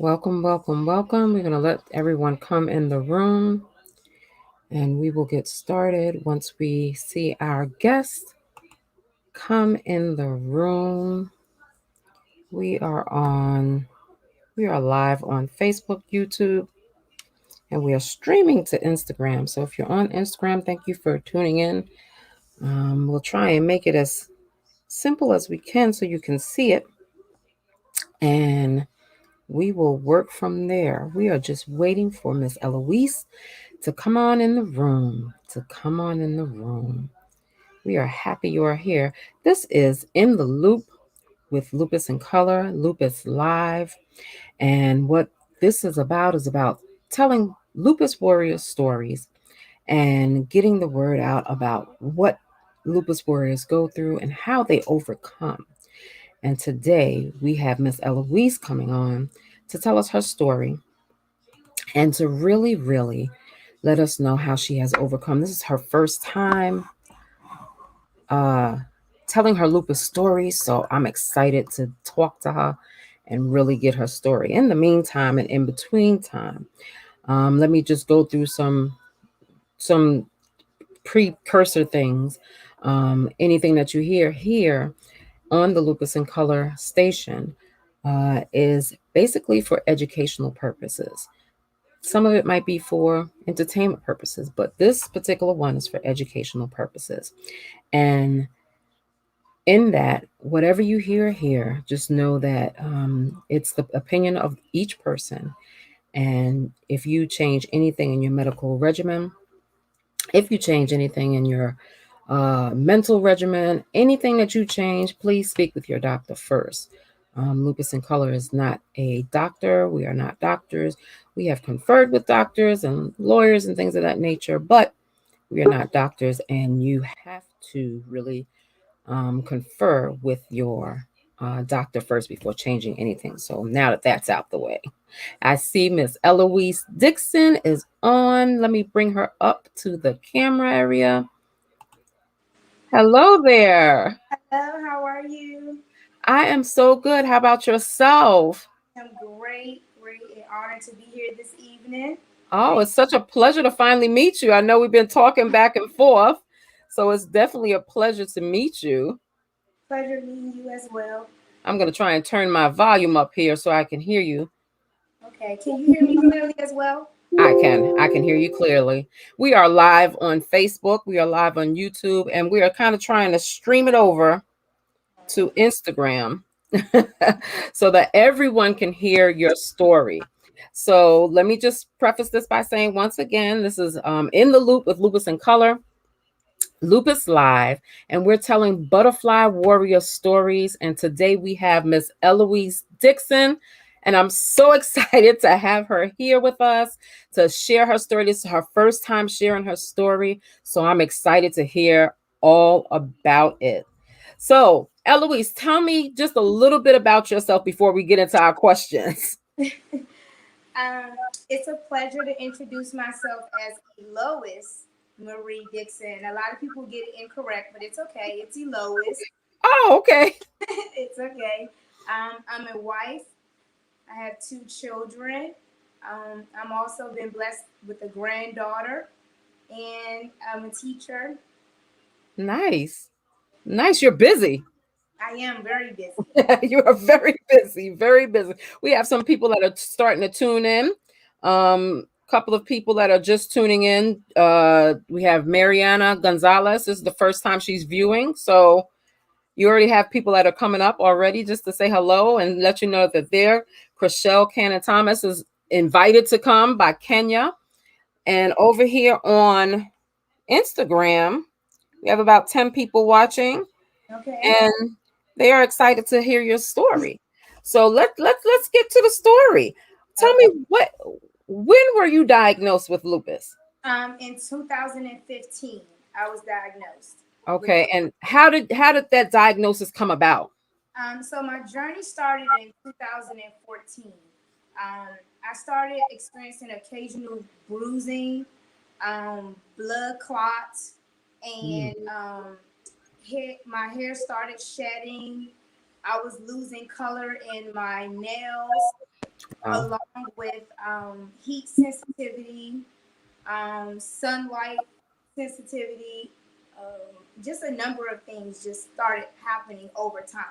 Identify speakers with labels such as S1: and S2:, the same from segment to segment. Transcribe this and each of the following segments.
S1: Welcome, welcome, welcome. We're going to let everyone come in the room and we will get started once we see our guest come in the room. We are on, we are live on Facebook, YouTube, and we are streaming to Instagram. So if you're on Instagram, thank you for tuning in. We'll try and make it as simple as we can so you can see it. And we will work from there. We are just waiting for Miss Eloise to come on in the room. To come on in the room. We are happy you are here. This is In the Loop with Lupus in Color, Lupus Live. And what this is about telling Lupus Warrior stories and getting the word out about what Lupus Warriors go through and how they overcome. And today we have Miss Eloise coming on to tell us her story and to really let us know how she has overcome. This is her first time uh, telling her lupus story, so I'm excited to talk to her and really get her story. In the meantime and in between time, let me just go through some precursor things. Anything that you hear here on the Lupus in Color station is basically for educational purposes. Some of it might be for entertainment purposes, but this particular one is for educational purposes. And in that, whatever you hear here, just know that it's the opinion of each person. And if you change anything in your medical regimen, if you change anything in your mental regimen, anything that you change, please speak with your doctor first. Lupus in Color is not a doctor. We are not doctors. We have conferred with doctors and lawyers and things of that nature, but we are not doctors, and you have to really confer with your doctor first before changing anything. So now that that's out the way, I see Miss Eloise Dixon is on. Let me bring her up to the camera area. Hello there.
S2: Hello, how are you?
S1: I am so good. How about yourself?
S2: I'm great and honored to be here this evening.
S1: Oh,
S2: Thank
S1: it's such a pleasure to finally meet you. I know we've been talking back and forth, so it's definitely a pleasure to meet you.
S2: Pleasure meeting you as well.
S1: I'm going to try and turn my volume up here so I can hear you.
S2: Okay, can you hear me clearly as well?
S1: I can hear you clearly. We are live on Facebook, we are live on YouTube, and we are kind of trying to stream it over to Instagram so that everyone can hear your story. So let me just preface this by saying once again, this is In the Loop with Lupus in Color, Lupus Live, and we're telling Butterfly Warrior stories. And today we have Miss Eloise Dixon, and I'm so excited to have her here with us to share her story. This is her first time sharing her story, so I'm excited to hear all about it. So, Eloise, tell me just a little bit about yourself before we get into our questions.
S2: Um, it's a pleasure to introduce myself as Eloise Marie Dixon. A lot of people get it incorrect, but it's okay. It's Eloise.
S1: Oh, okay.
S2: It's okay. I'm a wife. I have two children. I'm also been blessed with a granddaughter, and I'm a teacher.
S1: Nice. Nice. You're busy.
S2: I am very busy.
S1: You are very busy, very busy. We have some people that are starting to tune in. Couple of people that are just tuning in. We have Mariana Gonzalez. This is the first time she's viewing, so you already have people that are coming up already just to say hello and let you know that they're. Chriselle Cannon Thomas is invited to come by Kenya, and over here on Instagram, we have about 10 people watching,
S2: Okay.
S1: and they are excited to hear your story. So let's get to the story. Tell
S2: Okay.
S1: me when were you diagnosed with lupus?
S2: In 2015, I was diagnosed with
S1: Okay, and how did that diagnosis come about?
S2: so my journey started in 2014. I started experiencing occasional bruising, blood clots,
S1: Mm.
S2: and my hair started shedding. I was losing color in my nails.
S1: Wow.
S2: along with heat sensitivity, sunlight sensitivity, just a number of things just started happening over time.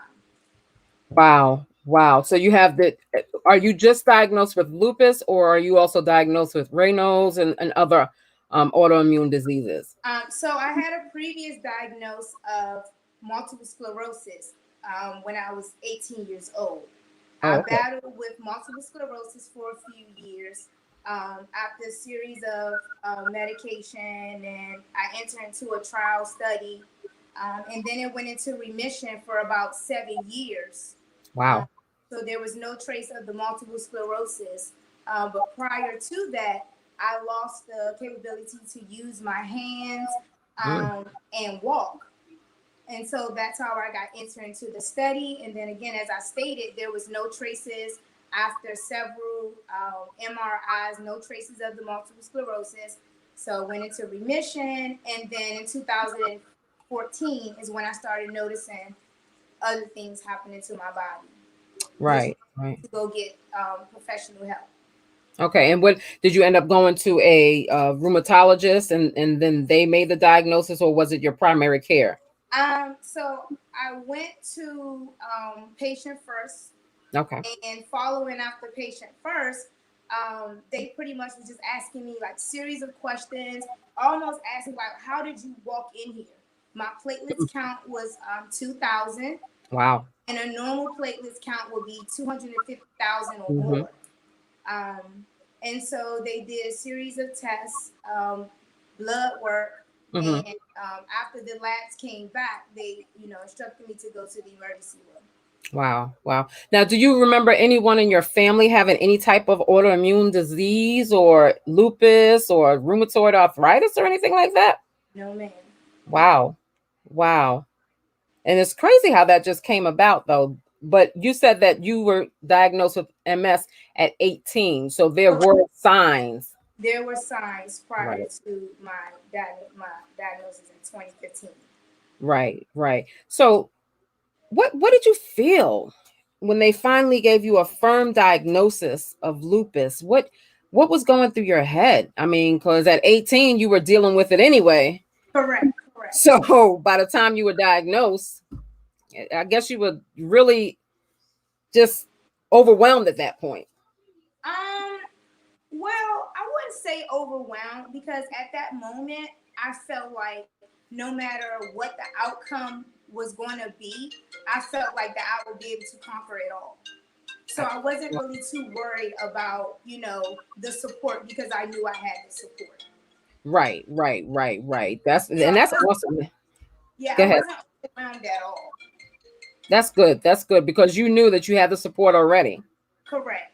S1: Wow. Wow. So you have the, are you just diagnosed with lupus, or are you also diagnosed with Raynaud's and other autoimmune diseases?
S2: So I had a previous diagnosis of multiple sclerosis when I was 18 years old.
S1: Oh,
S2: I
S1: okay.
S2: battled with multiple sclerosis for a few years. After a series of medication, and I entered into a trial study, and then it went into remission for about 7 years. Um,
S1: Wow.
S2: so there was no trace of the multiple sclerosis. But prior to that, I lost the capability to use my hands
S1: Mm.
S2: and walk. And so that's how I got entered into the study. And then again, as I stated, there was no traces after several MRIs, no traces of the multiple sclerosis. So went into remission. And then in 2014 is when I started noticing other things happening to my body, which
S1: Right. Right.
S2: to go get professional help.
S1: Okay. And what did you end up going to a rheumatologist, and then they made the diagnosis, or was it your primary care?
S2: So I went to patient first,
S1: Okay.
S2: and following after patient first, they pretty much was just asking me like series of questions, almost asking like, "How did you walk in here?" My platelets count was 2,000,
S1: Wow.
S2: and a normal platelets count would be 250,000 or
S1: Hmm.
S2: more. Um, and so they did a series of tests, blood work,
S1: Hmm.
S2: and after the labs came back, they, instructed me to go to the emergency room.
S1: Wow. Wow. Now, do you remember anyone in your family having any type of autoimmune disease, or lupus, or rheumatoid arthritis, or anything like that?
S2: No, ma'am.
S1: Wow. Wow. And it's crazy how that just came about, though. But you said that you were diagnosed with MS at 18. So there
S2: Correct.
S1: were signs.
S2: There were signs prior
S1: Right.
S2: to my diagnosis in 2015.
S1: Right. Right. So what did you feel when they finally gave you a firm diagnosis of lupus? What was going through your head? I mean, because at 18 you were dealing with it anyway.
S2: Correct. Correct.
S1: So by the time you were diagnosed, I guess you were really just overwhelmed at that point.
S2: Um, Well, I wouldn't say overwhelmed because at that moment I felt like no matter what the outcome was going to be, I felt like that I would be able to conquer it all. So I wasn't really too worried about, the support because I knew I had the support.
S1: Right, right, right, right. That's
S2: So
S1: and
S2: I
S1: that's
S2: wasn't,
S1: awesome.
S2: yeah,
S1: Go
S2: I
S1: ahead.
S2: wasn't overwhelmed at all.
S1: That's good. That's good because you knew that you had the support already.
S2: Correct.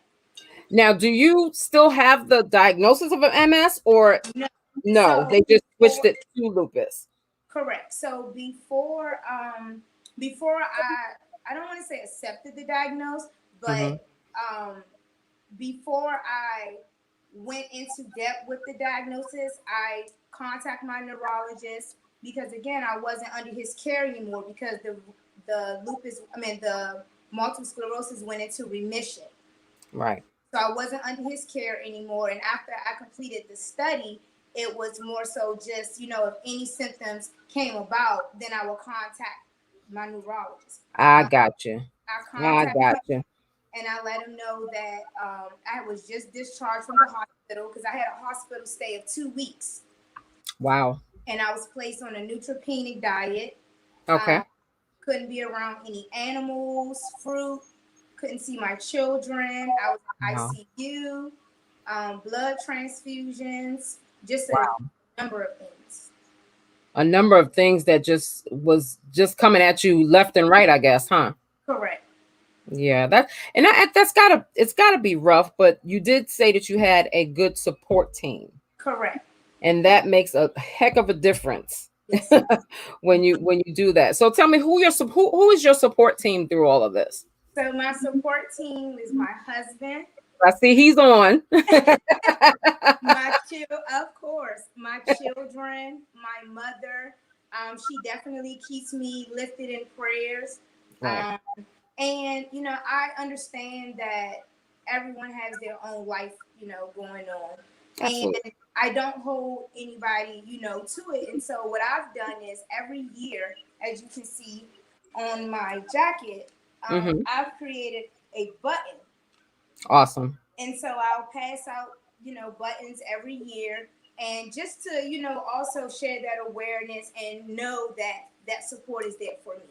S1: Now, do you still have the diagnosis of an MS, or
S2: No.
S1: no?
S2: So
S1: They just switched
S2: before,
S1: it to lupus.
S2: correct. So before I don't want to say accepted the diagnosis,
S1: Hmm.
S2: but before I went into depth with the diagnosis, I contacted my neurologist because again, I wasn't under his care anymore because the multiple sclerosis went into remission.
S1: Right.
S2: So I wasn't under his care anymore. And after I completed the study, it was more so just, if any symptoms came about, then I will contact my neurologist.
S1: I
S2: Um,
S1: got you.
S2: I
S1: I
S2: contacted
S1: got
S2: him
S1: you.
S2: and I let him know that I was just discharged from the hospital because I had a hospital stay of 2 weeks,
S1: Wow.
S2: and I was placed on a neutropenic diet.
S1: Okay.
S2: Um, couldn't be around any animals, fruit, couldn't see my children. I was in
S1: Wow.
S2: ICU, blood transfusions, just a
S1: Wow.
S2: number of things.
S1: A number of things that just was just coming at you left and right, I guess, huh?
S2: Correct.
S1: Yeah, that's gotta it's gotta be rough, but you did say that you had a good support team,
S2: Correct.
S1: and that makes a heck of a difference
S2: Yes, it does.
S1: when you do that. So tell me who is your support team through all of this?
S2: So my support team is my husband,
S1: I see he's on.
S2: of course, my children, my mother. She definitely keeps me lifted in prayers.
S1: Right.
S2: Um, and I understand that everyone has their own life, going on.
S1: Absolutely.
S2: And I don't hold anybody, to it. And so what I've done is every year, as you can see on my jacket, I've created a button.
S1: Awesome.
S2: And so I'll pass out, buttons every year, and just to, also share that awareness and know that that support is there for me.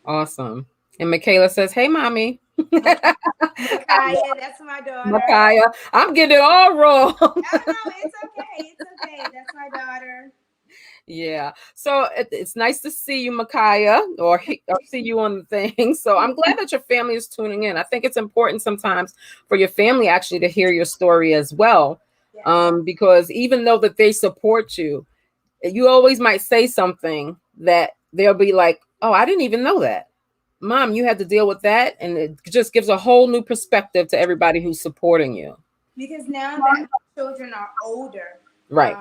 S1: Awesome. And Michaela says, "Hey, mommy."
S2: Micaiah, that's my daughter.
S1: Micaiah, I'm getting it all wrong.
S2: Oh no, it's okay. It's okay. That's my daughter.
S1: Yeah. So it's nice to see you, Micaiah, or see you on the thing. So I'm glad that your family is tuning in. I think it's important sometimes for your family actually to hear your story as well.
S2: Yes.
S1: Because even though that they support you, you always might say something that they'll be like, "Oh, I didn't even know that. Mom, you had to deal with that." And it just gives a whole new perspective to everybody who's supporting you.
S2: Because now that my children are older,
S1: Right.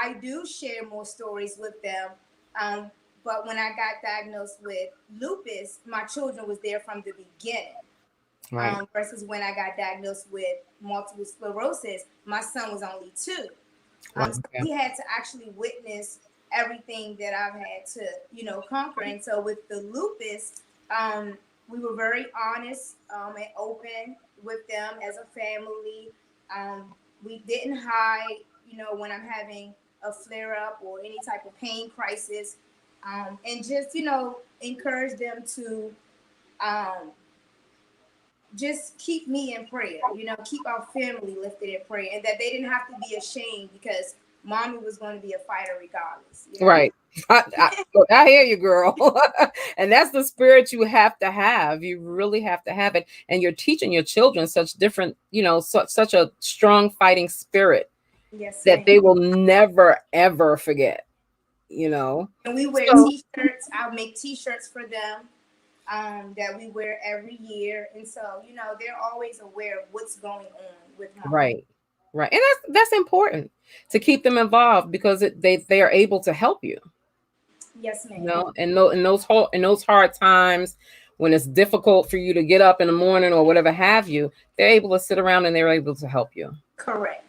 S2: I do share more stories with them. Um, but when I got diagnosed with lupus, my children was there from the beginning.
S1: Right.
S2: Versus when I got diagnosed with multiple sclerosis, my son was only 2.
S1: Right.
S2: So he had to actually witness everything that I've had to, conquer. And so with the lupus, we were very honest and open with them as a family. We didn't hide, when I'm having a flare up or any type of pain crisis, and just, encourage them to um, just keep me in prayer, keep our family lifted in prayer, and that they didn't have to be ashamed because mommy was going to be a fighter regardless.
S1: Right. I hear you, girl. And that's the spirit you have to have. You really have to have it. And you're teaching your children such different, such a strong fighting spirit
S2: Yes,
S1: that
S2: ma'am.
S1: they will never, ever forget,
S2: And we wear
S1: So,
S2: t-shirts. I'll make t-shirts for them that we wear every year. And so, they're always aware of what's going on with mom.
S1: right. Right. And that's important to keep them involved because they are able to help you.
S2: Yes, ma'am.
S1: In those hard times when it's difficult for you to get up in the morning or whatever have you, they're able to sit around and they're able to help you.
S2: Correct.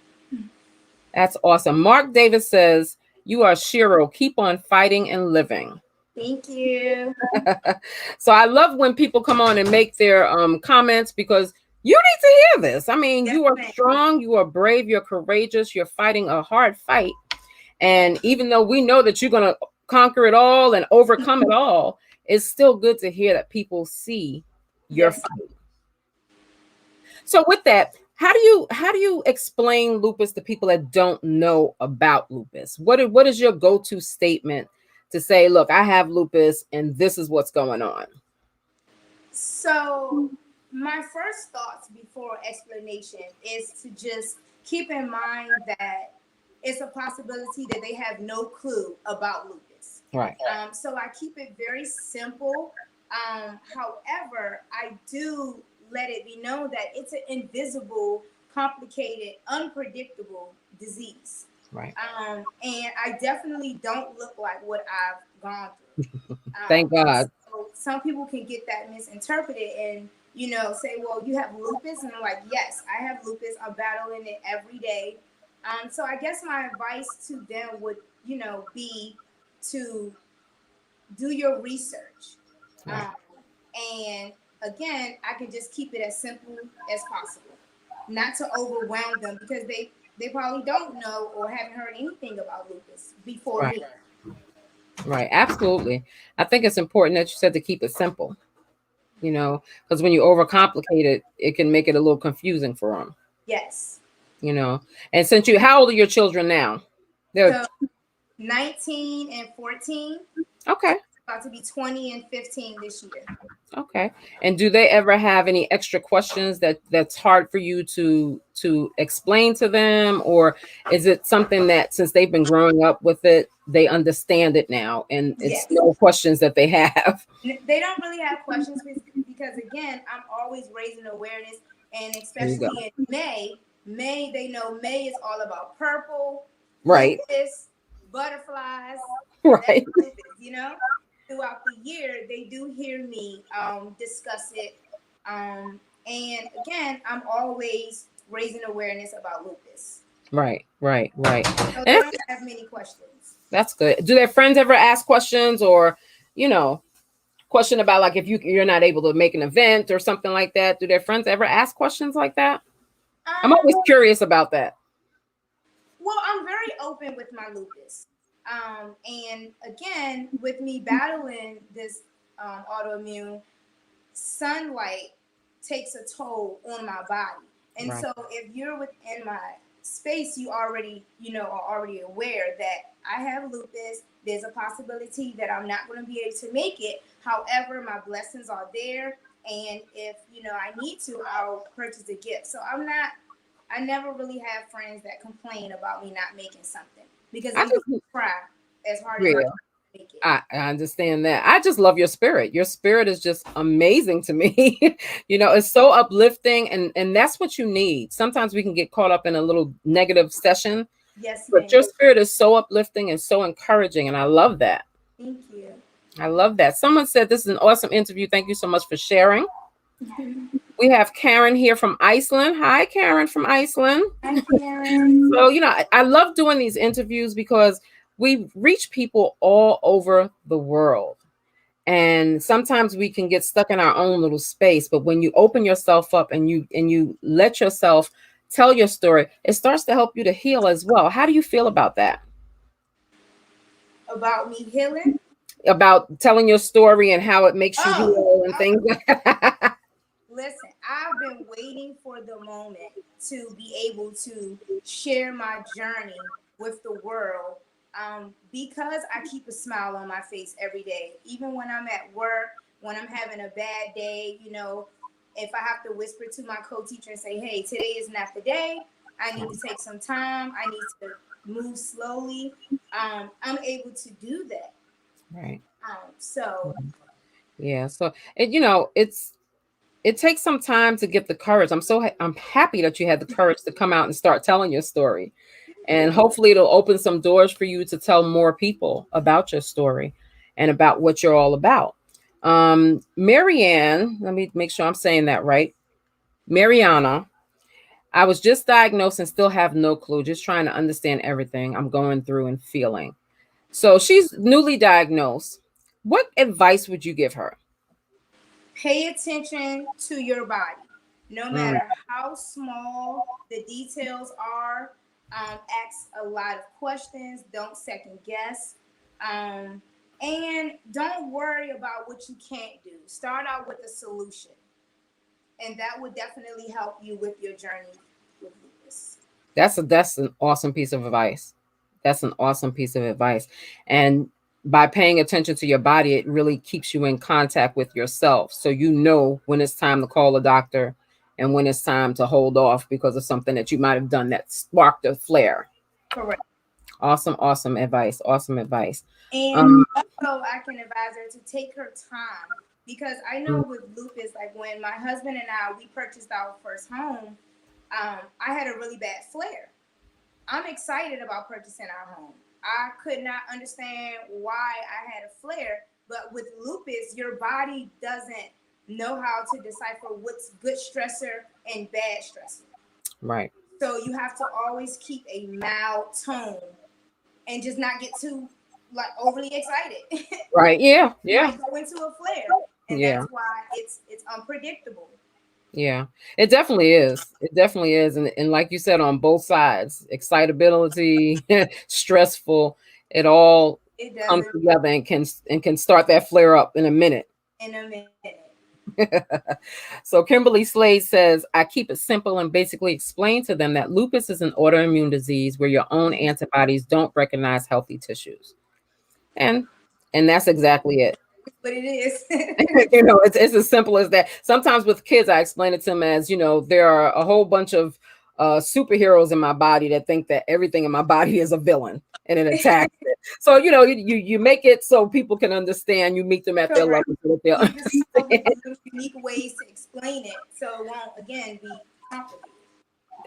S1: That's awesome. Mark Davis says, "You are Shiro. Keep on fighting and living."
S2: Thank you.
S1: So I love when people come on and make their comments because you need to hear this. I mean,
S2: Yes,
S1: you are
S2: ma'am.
S1: strong, you are brave, you're courageous, you're fighting a hard fight. And even though we know that you're going to conquer it all and overcome it all, it's still good to hear that people see your
S2: Yes.
S1: fight. So with that, how do you explain lupus to people that don't know about lupus? What is your go-to statement to say, look, I have lupus and this is what's going on?
S2: So, my first thoughts before explanation is to just keep in mind that it's a possibility that they have no clue about lupus.
S1: Right.
S2: So, I keep it very simple. However, I do let it be known that it's an invisible, complicated, unpredictable disease.
S1: Right.
S2: And I definitely don't look like what I've gone through.
S1: Thank God.
S2: So some people can get that misinterpreted and, say, well, you have lupus. And I'm like, yes, I have lupus. I'm battling it every day. So I guess my advice to them would, be to do your research.
S1: Right.
S2: And again, I can just keep it as simple as possible, not to overwhelm them because they probably don't know or haven't heard anything about lupus before
S1: Right.
S2: me.
S1: Right. Absolutely. I think it's important that you said to keep it simple, because when you overcomplicate it, it can make it a little confusing for them,
S2: Yes.
S1: you know. And how old are your children now? They're
S2: So 19 and 14,
S1: okay.
S2: about to be 20 and 15 this year.
S1: Okay. And do they ever have any extra questions that's hard for you to explain to them, or is it something that since they've been growing up with it, they understand it now and it's
S2: Yes.
S1: no questions that they have?
S2: They don't really have questions because again, I'm always raising awareness, and
S1: There you go.
S2: especially in May they know May is all about purple,
S1: Right.
S2: lupus, butterflies. That's
S1: Right.
S2: lupus. Throughout the year, they do hear me discuss it And again, I'm always raising awareness about lupus.
S1: Right.
S2: So they
S1: And
S2: don't have many questions.
S1: that's good. Do their friends ever ask questions, or, you know, question about, like, if you're not able to make an event or something like that? Do their friends ever ask questions like that? I'm
S2: Um,
S1: always curious about that.
S2: well, I'm very open with my lupus. And again, with me battling this autoimmune, sunlight takes a toll on my body. And
S1: Right.
S2: so if you're within my space, you already, are already aware that I have lupus. There's a possibility that I'm not going to be able to make it. However, my blessings are there. And if, I need to, I'll purchase a gift. So I never really have friends that complain about me not making something because
S1: I
S2: they
S1: just,
S2: know I try as hard as I
S1: yeah,
S2: can to make it.
S1: I understand that. I just love your spirit. Your spirit is just amazing to me. It's so uplifting, and that's what you need. Sometimes we can get caught up in a little negative session,
S2: Yes,
S1: but
S2: ma'am.
S1: your spirit is so uplifting and so encouraging, and I love that.
S2: Thank you.
S1: I love that. Someone said this is an awesome interview. Thank you so much for sharing. We have Karen here from Iceland. Hi, Karen from Iceland.
S2: Hi, Karen.
S1: So, I love doing these interviews because we reach people all over the world. And sometimes we can get stuck in our own little space. But when you open yourself up and you let yourself tell your story, it starts to help you to heal as well. How do you feel about that?
S2: About me healing?
S1: About telling your story and how it makes you
S2: Oh,
S1: heal and things like that?
S2: listen, I've been waiting for the moment to be able to share my journey with the world because I keep a smile on my face every day. Even when I'm at work, when I'm having a bad day, if I have to whisper to my co-teacher and say, hey, today is not the day, I need to take some time, I need to move slowly, I'm able to do that.
S1: Right.
S2: So
S1: Yeah. So it takes some time to get the courage. I'm happy that you had the courage to come out and start telling your story. And hopefully it'll open some doors for you to tell more people about your story and about what you're all about. Marianne, let me make sure I'm saying that right. Mariana, I was just diagnosed and still have no clue, just trying to understand everything I'm going through and feeling. So she's newly diagnosed. What advice would you give her?
S2: pay attention to your body, no
S1: Mm,
S2: matter how small the details are. Ask a lot of questions. Don't second guess. Um, and don't worry about what you can't do. Start out with a solution, and that would definitely help you with your journey with lupus.
S1: that's an awesome piece of advice. That's an awesome piece of advice. And by paying attention to your body, it really keeps you in contact with yourself. So you know when it's time to call a doctor and when it's time to hold off because of something that you might have done that sparked a flare.
S2: Correct.
S1: Awesome, awesome advice. Awesome advice.
S2: And
S1: Um,
S2: also, I can advise her to take her time because I know with lupus, like when my husband and we purchased our first home, I had a really bad flare. I'm excited about purchasing our home. I could not understand why I had a flare, but with lupus, your body doesn't know how to decipher what's good stressor and bad stressor.
S1: right.
S2: So you have to always keep a mild tone and just not get too like overly excited.
S1: Right. Yeah.
S2: You
S1: Yeah.
S2: might go into a flare, and
S1: Yeah.
S2: that's why it's unpredictable.
S1: Yeah, it definitely is. It definitely is. And like you said, on both sides, excitability, stressful, it all
S2: It
S1: comes
S2: doesn't
S1: together and can start that flare up in a minute.
S2: in a minute.
S1: So Kimberly Slade says, I keep it simple and basically explain to them that lupus is an autoimmune disease where your own antibodies don't recognize healthy tissues. And and that's exactly it.
S2: But it is.
S1: It's as simple as that. Sometimes with kids, I explain it to them as, there are a whole bunch of superheroes in my body that think that everything in my body is a villain and it attacks it. So, you make it so people can understand. You meet them at their
S2: Correct.
S1: level so that they'll
S2: You just come up with
S1: understand.
S2: little unique ways to explain it, so it won't again be complicated.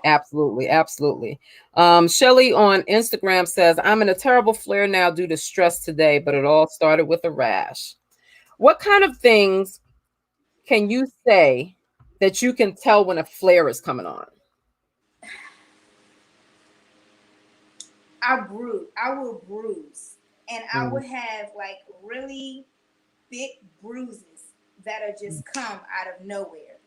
S1: Absolutely, absolutely. Shelly on Instagram says, I'm in a terrible flare now due to stress today, but it all started with a rash. What kind of things can you say that you can tell when a flare is coming on?
S2: I will bruise, and I would have like really big bruises that'll just come out of nowhere.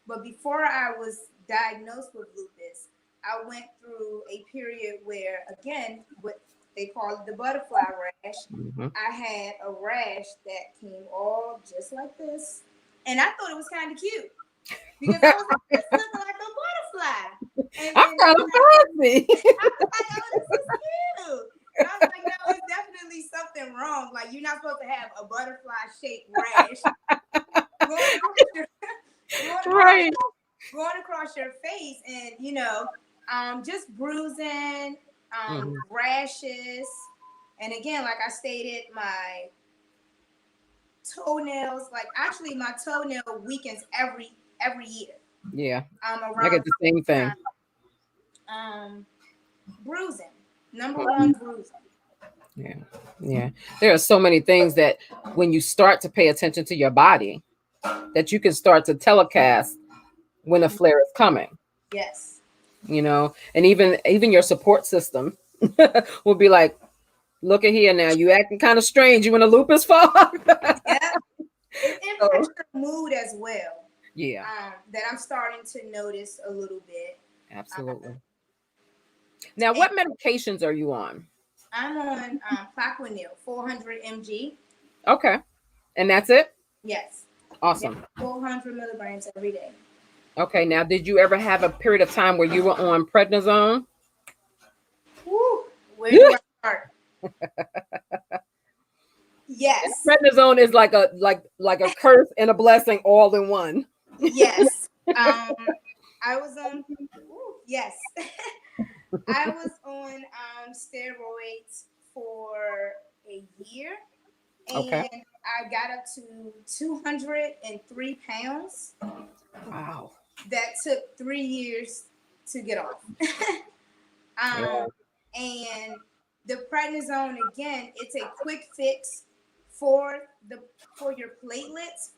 S2: But before I was diagnosed with lupus, I went through a period where, again, what they call it the butterfly rash. I had a rash that came all just like this, and I thought it was kind of cute because I was like, "This looking like a butterfly," and then
S1: I'm kind of fancy.
S2: I was like, "Oh, this is cute." And I was like, "No, it's definitely something wrong. Like, you're not supposed to have a butterfly-shaped rash going across your,
S1: Right.
S2: going across your face, and just bruising, rashes, and again, like I stated, my toenails. Like, actually, my toenail weakens every year.
S1: Yeah. I
S2: Around
S1: get the same thing.
S2: Bruising. Number one, bruising.
S1: Yeah. Yeah. There are so many things that when you start to pay attention to your body, that you can start to telecast when a flare is coming.
S2: Yes.
S1: And even your support system will be like, look at here now, you acting kind of strange. You in a lupus fog?
S2: Yeah. It impacts your mood as well.
S1: Yeah.
S2: That I'm starting to notice a little bit.
S1: Absolutely. Now, what medications are you on?
S2: I'm on Plaquenil, 400 mg.
S1: Okay. And that's it?
S2: Yes.
S1: Awesome.
S2: 400 milligrams every day.
S1: Okay. Now, did you ever have a period of time where you were on prednisone?
S2: Woo. Where do I start? Yes.
S1: Prednisone is like a curse and a blessing all in one.
S2: Yes. I was on. Yes. I was on steroids for a year, and I got up to 203 pounds.
S1: Wow.
S2: That took 3 years to get off. And the prednisone, again, it's a quick fix for your platelets,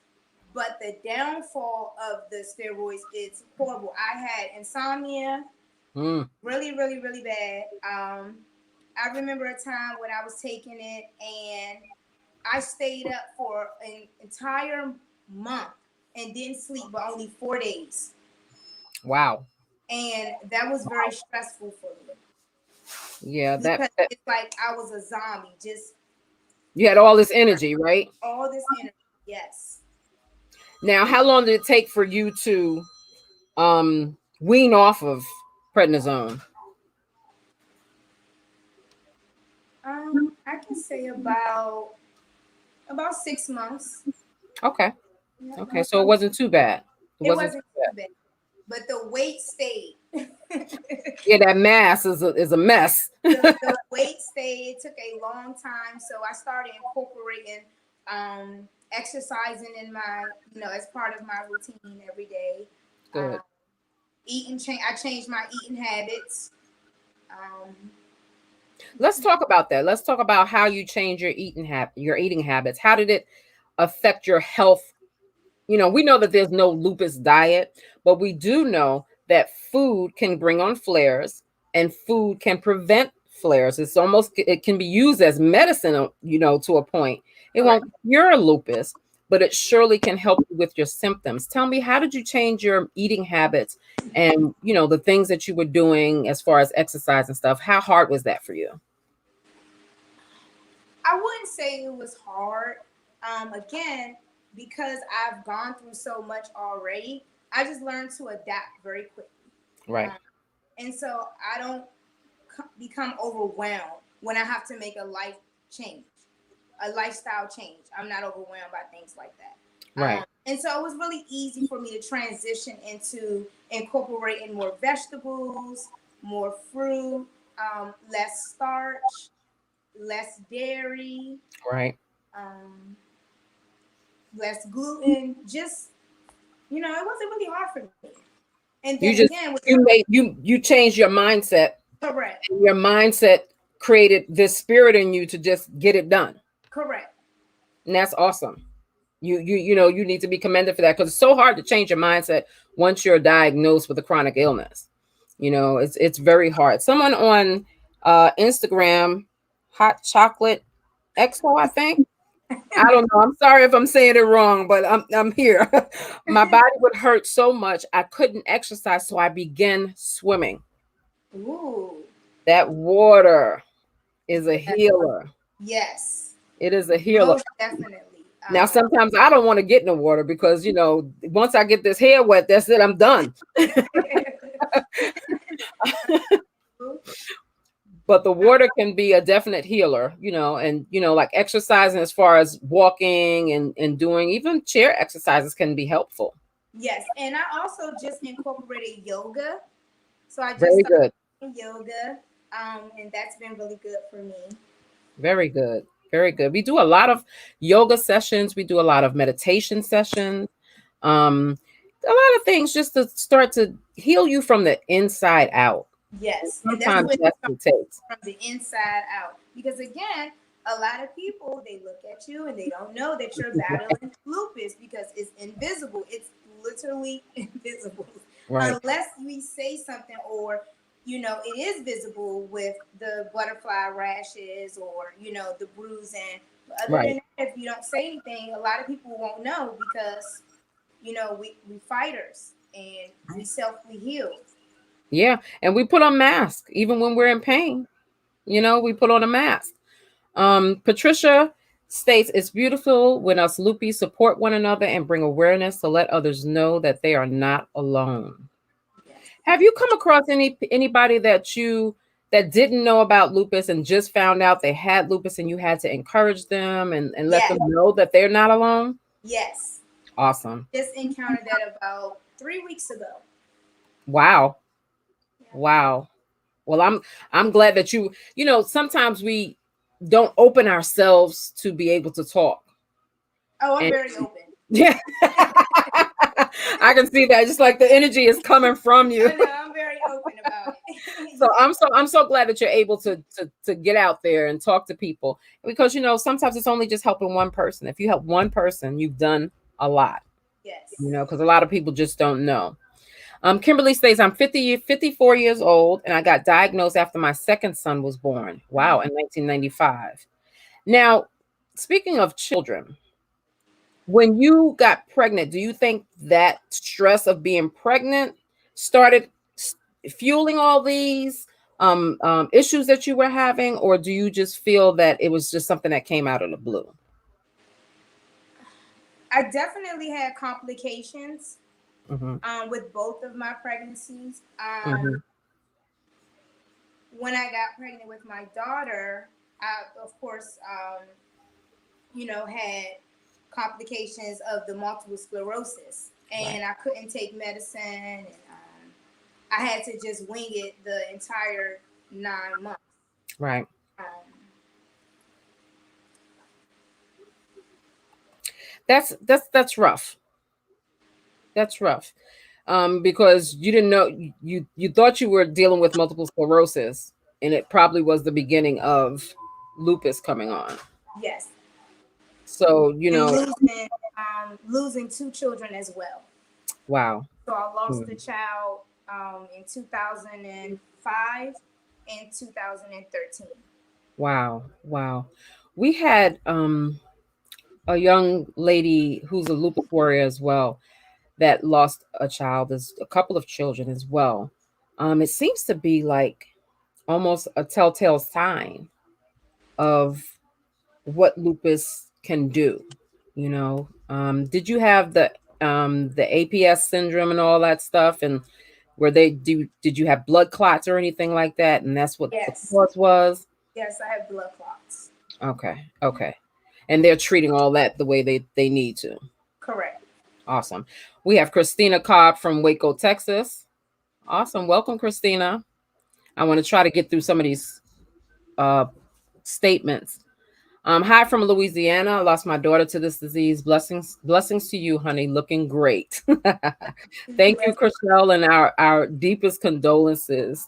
S2: but the downfall of the steroids is horrible. I had insomnia, really, really, really bad. I remember a time when I was taking it and I stayed up for an entire month and didn't sleep but only 4 days.
S1: Wow.
S2: And that was very stressful for me.
S1: Yeah,
S2: because it's like I was a zombie. Just
S1: you had all this energy, right?
S2: All this energy, yes.
S1: Now, how long did it take for you to wean off of prednisone?
S2: I can say about 6 months.
S1: Okay. Okay, so it wasn't too bad.
S2: It wasn't too bad. But the weight stayed.
S1: Yeah, that mass is a mess.
S2: The weight stayed. It took a long time, so I started incorporating exercising in my, as part of my routine every day.
S1: Good.
S2: I changed my eating habits.
S1: Let's talk about that. Let's talk about how you change your eating habits. How did it affect your health? We know that there's no lupus diet, but we do know that food can bring on flares and food can prevent flares. It can be used as medicine, to a point. It won't cure lupus, but it surely can help you with your symptoms. Tell me, how did you change your eating habits and, the things that you were doing as far as exercise and stuff? How hard was that for you?
S2: I wouldn't say it was hard. Again, because I've gone through so much already, I just learned to adapt very quickly.
S1: Right.
S2: And so I don't become overwhelmed when I have to make a life change, a lifestyle change. I'm not overwhelmed by things like that.
S1: Right.
S2: And so it was really easy for me to transition into incorporating more vegetables, more fruit, less starch, less dairy.
S1: Right.
S2: Less gluten. Just, it wasn't really hard for me. And
S1: then you changed your mindset.
S2: Correct.
S1: Your mindset created this spirit in you to just get it done.
S2: Correct.
S1: And that's awesome. You need to be commended for that, because it's so hard to change your mindset once you're diagnosed with a chronic illness. It's very hard. Someone on Instagram, Hot Chocolate XO, I think. I don't know. I'm sorry if I'm saying it wrong, but I'm here. My body would hurt so much I couldn't exercise, so I began swimming.
S2: Ooh.
S1: That water is a healer.
S2: Yes.
S1: It is a healer.
S2: Most definitely.
S1: Now, sometimes I don't want to get in the water because, once I get this hair wet, that's it. I'm done. But the water can be a definite healer, and, like exercising as far as walking and doing even chair exercises can be helpful.
S2: Yes. And I also just incorporated yoga. So I just
S1: Very good.
S2: started yoga. And that's been really good for me.
S1: Very good. Very good. We do a lot of yoga sessions. We do a lot of meditation sessions. A lot of things just to start to heal you from the inside out.
S2: Yes.
S1: Sometimes that's what it takes.
S2: From the inside out. Because again, a lot of people, they look at you and they don't know that you're battling lupus because it's invisible. It's literally invisible.
S1: Right.
S2: Unless we say something, or it is visible with the butterfly rashes or the bruising. But other than that, if you don't say anything, a lot of people won't know because we fighters and we heal.
S1: Yeah, and we put on masks even when we're in pain. We put on a mask. Patricia states, it's beautiful when us lupus support one another and bring awareness to let others know that they are not alone. Yes. Have you come across anybody that didn't know about lupus and just found out they had lupus and you had to encourage them and let them know that they're not alone?
S2: Yes.
S1: Awesome.
S2: Just encountered that about 3 weeks ago.
S1: Wow. Yeah. Wow. Well, I'm glad that sometimes we don't open ourselves to be able to talk.
S2: Oh, I'm very open.
S1: Yeah. I can see that. Just like the energy is coming from you.
S2: No, I'm very open about it.
S1: So I'm so glad that you're able to get out there and talk to people, because sometimes it's only just helping one person. If you help one person, you've done a lot.
S2: Yes.
S1: Because a lot of people just don't know. Kimberly states, I'm 54 years old, and I got diagnosed after my second son was born. Wow, in 1995. Now, speaking of children, when you got pregnant, do you think that stress of being pregnant started fueling all these issues that you were having, or do you just feel that it was just something that came out of the blue?
S2: I definitely had complications. With both of my pregnancies. When I got pregnant with my daughter, I, of course, had complications of the multiple sclerosis, and I couldn't take medicine, and I had to just wing it the entire 9 months.
S1: Right. That's rough. That's rough. Because you didn't know, you thought you were dealing with multiple sclerosis, and it probably was the beginning of lupus coming on.
S2: Yes.
S1: So
S2: losing 2 children as well.
S1: Wow.
S2: So I lost a child in 2005 and 2013.
S1: Wow. We had a young lady who's a lupus warrior as well that lost a child, as a couple of children as well. It seems to be like almost a telltale sign of what lupus can do. Did you have the APS syndrome and all that stuff, and did you have blood clots or anything like that, and that's what the cause was?
S2: Yes, I have blood clots.
S1: Okay. And they're treating all that the way they need to.
S2: Correct.
S1: Awesome. We have Christina Cobb from Waco, Texas. Awesome. Welcome, Christina. I want to try to get through some of these statements. Hi from Louisiana. I lost my daughter to this disease. Blessings to you, honey. Looking great. Thank you, Chriselle, and our deepest condolences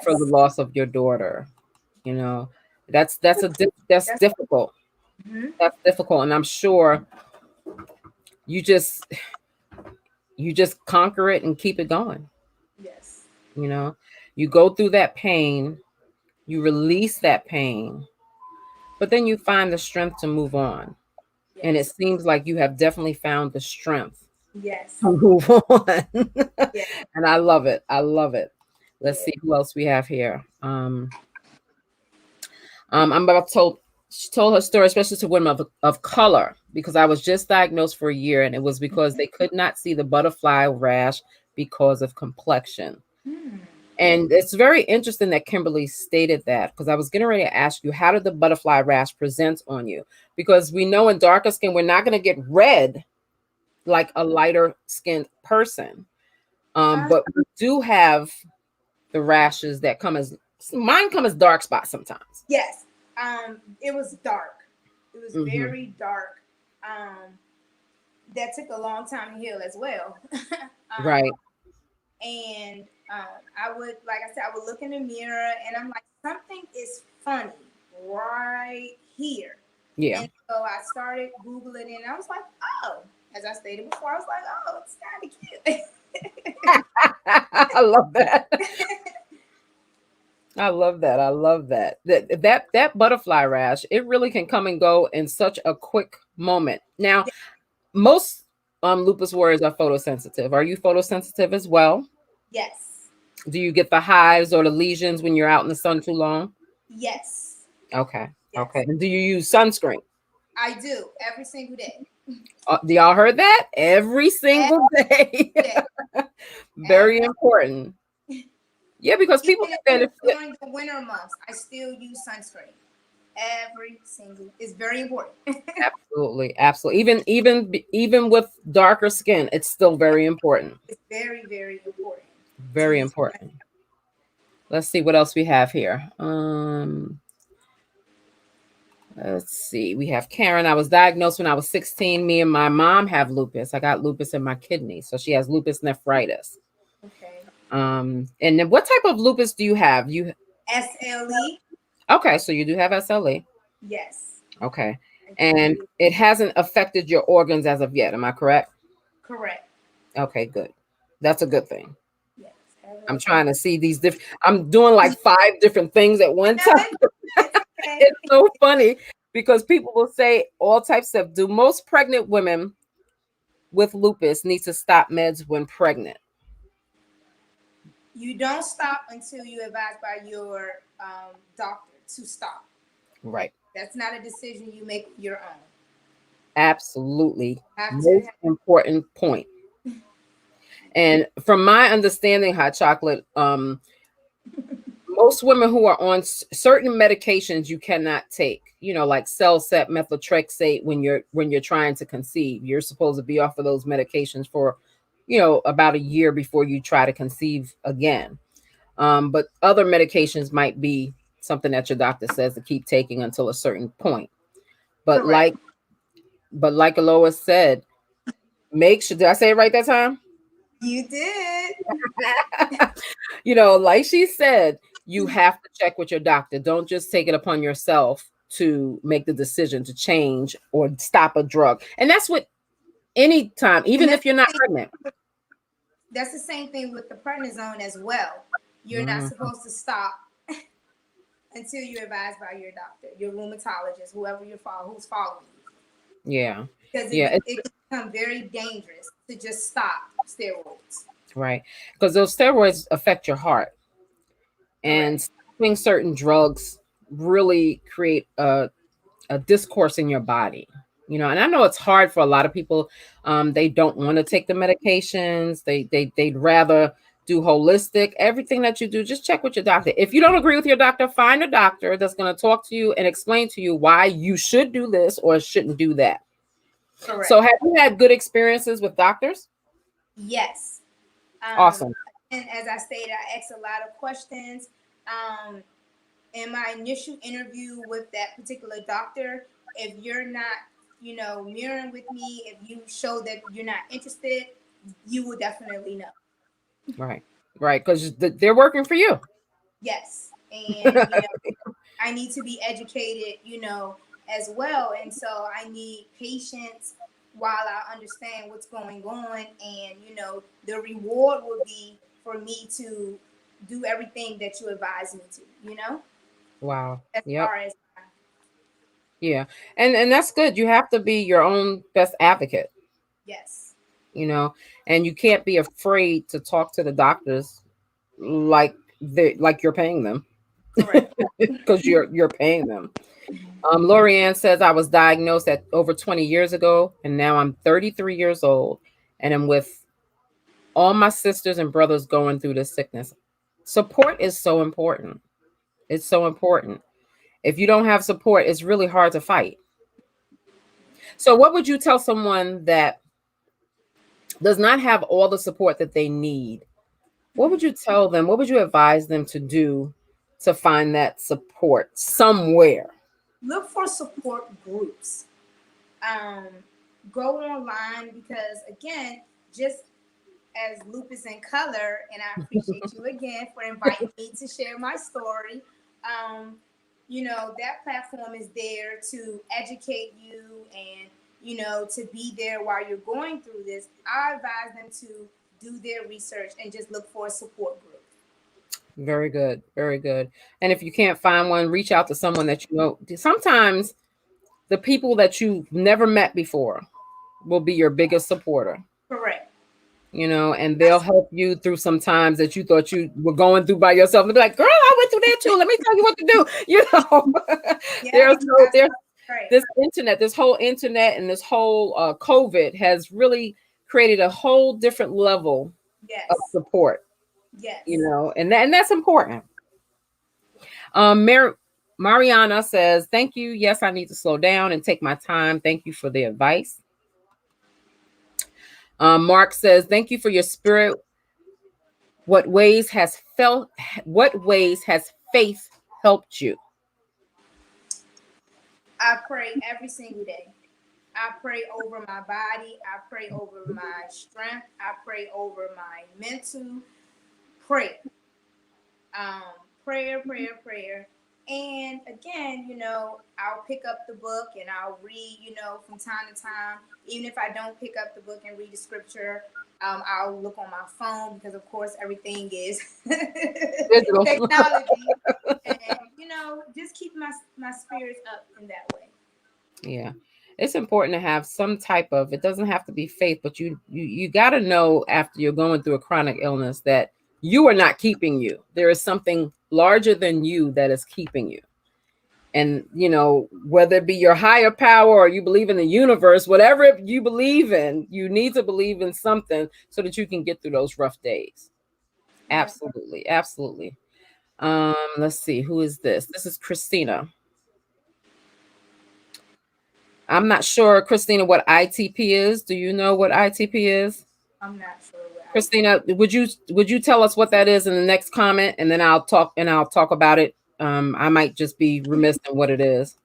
S1: for the loss of your daughter. That's difficult. That's difficult, and I'm sure you just conquer it and keep it going.
S2: Yes.
S1: You know, you go through that pain, you release that pain, but then you find the strength to move on. And it
S2: Yes.
S1: seems like you have definitely found the strength
S2: Yes.
S1: to move on.
S2: Yes.
S1: And I love it. I love it. Let's
S2: Yeah.
S1: see who else we have here. I'm about to told she told her story, especially to women of color, because I was just diagnosed for a year, and it was because they could not see the butterfly rash because of complexion.
S2: Hmm.
S1: And it's very interesting that Kimberly stated that, because I was getting ready to ask you, how did the butterfly rash present on you? Because we know in darker skin, we're not going to get red like a lighter skinned person.
S2: Uh,
S1: But we do have the rashes that come as mine come as dark spots sometimes.
S2: yes. It was dark. It was
S1: Hmm.
S2: very dark. Um, that took a long time to heal as well.
S1: Right.
S2: And I would, like I said, I would look in the mirror and I'm like, something is funny right here.
S1: Yeah.
S2: And so I started Googling and I was like, oh, as I stated before, I was like, oh, it's kind of cute.
S1: I love that. I love that. I love that. That butterfly rash, it really can come and go in such a quick moment. Now, most lupus warriors are photosensitive. Are you photosensitive as well?
S2: Yes.
S1: Do you get the hives or the lesions when you're out in the sun too long?
S2: Yes.
S1: Okay. Okay.
S2: Yes.
S1: And do you use sunscreen?
S2: I do every single day.
S1: Do y'all heard that? Every
S2: Every
S1: single day.
S2: day.
S1: Very
S2: Every,
S1: important. Yeah, because people
S2: even
S1: think that if
S2: during the winter months, I still use sunscreen. Every single, it's very important.
S1: absolutely, absolutely. Even with darker skin, it's still very important.
S2: It's very, very important to
S1: Very
S2: use.
S1: important. Let's see what else we have here. Let's see. We have Karen. I was diagnosed when I was 16. Me and my mom have lupus. I got lupus in my kidney, so she has lupus nephritis.
S2: Okay.
S1: And then what type of lupus do you have? You
S2: SLE.
S1: okay? So you do have SLE.
S2: Yes.
S1: Okay,
S2: I
S1: and
S2: do.
S1: it hasn't affected your organs as of yet. Am I correct?
S2: Correct.
S1: Okay, good. That's a good thing.
S2: Yes.
S1: I'm trying to see these different. I'm doing like 5 different things at one
S2: No,
S1: time.
S2: it's okay.
S1: It's so funny because people will say all types of. Do most pregnant women with lupus need to stop meds when pregnant?
S2: You don't stop until you advised by your doctor to stop.
S1: Right.
S2: That's not a decision you make your own.
S1: Absolutely.
S2: Have to
S1: Most important point. And from my understanding, hot chocolate, most women who are on certain medications you cannot take, like Cellset, methotrexate, when you're trying to conceive. You're supposed to be off of those medications for about a year before you try to conceive again. But other medications might be something that your doctor says to keep taking until a certain point. But
S2: correct.
S1: like Eloise said, make sure, did I say it right that time?
S2: You did.
S1: Like she said, you have to check with your doctor. Don't just take it upon yourself to make the decision to change or stop a drug. And that's what any time,
S2: And
S1: even if you're not pregnant.
S2: that's the same thing with the prednisone as well. You're not
S1: Mhm.
S2: supposed to stop until you're advised by your doctor, your rheumatologist, whoever who's following you,
S1: Yeah.
S2: because
S1: Yeah.
S2: it can become very dangerous to just stop steroids.
S1: Right. Because those steroids affect your heart, and
S2: Correct.
S1: stopping certain drugs really create a discourse in your body. And I know it's hard for a lot of people. They don't want to take the medications. They'd rather do holistic. Everything that you do, just check with your doctor. If you don't agree with your doctor, find a doctor that's going to talk to you and explain to you why you should do this or shouldn't do that.
S2: Correct.
S1: So have you had good experiences with doctors?
S2: Yes. Um,
S1: Awesome.
S2: and as I stated, I asked a lot of questions. Um, in my initial interview with that particular doctor, if you're not, mirroring with me, if you show that you're not interested, you will definitely know.
S1: Right. Right. Because they're working for you.
S2: Yes. And, I need to be educated, as well. And so I need patience while I understand what's going on, and the reward will be for me to do everything that you advise me to.
S1: Wow.
S2: As
S1: Yep.
S2: far as
S1: Yeah. And that's good. You have to be your own best advocate,
S2: yes,
S1: and you can't be afraid to talk to the doctors like like you're paying them,
S2: correct.
S1: because you're paying them. Lorianne says, I was diagnosed at over 20 years ago, and now I'm 33 years old, and I'm with all my sisters and brothers going through this sickness. Support is so important. It's so important. If you don't have support, it's really hard to fight. So, what would you tell someone that does not have all the support that they need? What would you tell them? What would you advise them to do to find that support somewhere?
S2: Look for support groups. Um, Go online, because again, just as Lupus in Color, and I appreciate you again for inviting me to share my story. That platform is there to educate you, and to be there while you're going through this. I advise them to do their research and just look for a support group.
S1: Very good. Very good. And if you can't find one, reach out to someone that you know. Sometimes the people that you've never met before will be your biggest supporter,
S2: Correct.
S1: and they'll help you through some times that you thought you were going through by yourself. And be like, girl, I went through that too. Let me tell you what to do.
S2: Yeah,
S1: There's
S2: right.
S1: this internet, this whole internet and this whole COVID has really created a whole different level of
S2: Yes.
S1: support,
S2: Yes.
S1: and that's important. Mariana says, thank you. Yes, I need to slow down and take my time. Thank you for the advice. Mark says, thank you for your spirit. What ways has faith helped you?
S2: I pray every single day. I pray over my body. I pray over my strength. I pray over my mental. Prayer. Um, prayer. And again, I'll pick up the book and I'll read, from time to time. Even if I don't pick up the book and read the scripture, I'll look on my phone, because, of course, everything is
S1: Digital.
S2: technology. And, just keep my spirits up in that way.
S1: Yeah. It's important to have some type of, it doesn't have to be faith, but you got to know, after you're going through a chronic illness, that you are not keeping you. There is something larger than you that is keeping you. And, whether it be your higher power or you believe in the universe, whatever you believe in, you need to believe in something so that you can get through those rough days.
S2: Yeah.
S1: Absolutely. Absolutely. Let's see. Who is this? This is Christina. I'm not sure, Christina, what ITP is. Do you know what ITP is?
S2: I'm not sure what
S1: Christina, would you tell us what that is in the next comment, and then I'll talk about it. I might just be remiss in what it is.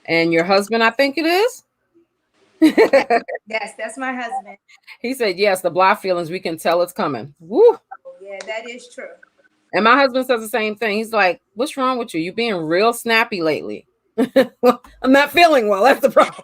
S1: And your husband, I think it is.
S2: Yes, that's my husband.
S1: He said, yes, the blah feelings, we can tell it's coming. Woo.
S2: Oh, yeah, that is true.
S1: And my husband says the same thing. He's like, what's wrong with you? You're being real snappy lately. Well, I'm not feeling well. That's the problem.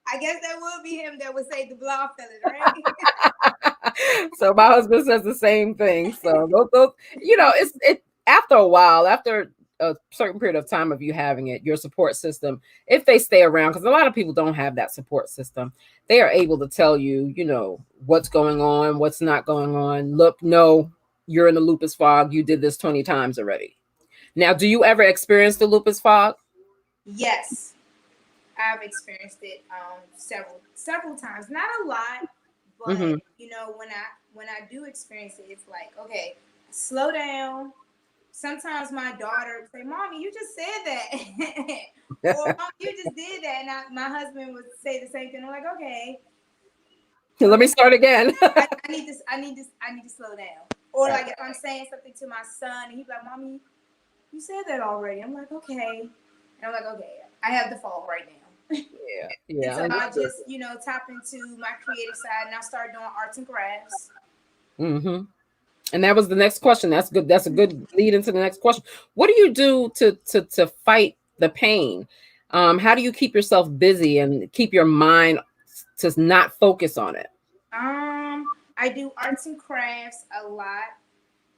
S2: I guess that would be him that would say the blah feeling, right?
S1: So my husband says the same thing. So those it's after a while, after a certain period of time of you having it, your support system, if they stay around, because a lot of people don't have that support system, they are able to tell you, what's going on, what's not going on. Look, no, you're in the lupus fog. You did this 20 times already. Now, do you ever experience the lupus fog?
S2: Yes, I've experienced it several times. Not a lot, but when I do experience it, it's like, okay, slow down. Sometimes my daughter would say, "Mommy, you just said that," or "Mom, you just did that," and my husband would say the same thing. I'm like, okay,
S1: let me start again.
S2: I need to slow down. Or like if I'm saying something to my son, and he's like, "Mommy, you said that already." I'm like, okay. And I'm like, okay, I have the fog right now.
S1: Yeah.
S2: So I just, tap into my creative side, and I start doing arts and crafts.
S1: Mm-hmm. And that was the next question. That's good. That's a good lead into the next question. What do you do to fight the pain? How do you keep yourself busy and keep your mind to not focus on it?
S2: I do arts and crafts a lot.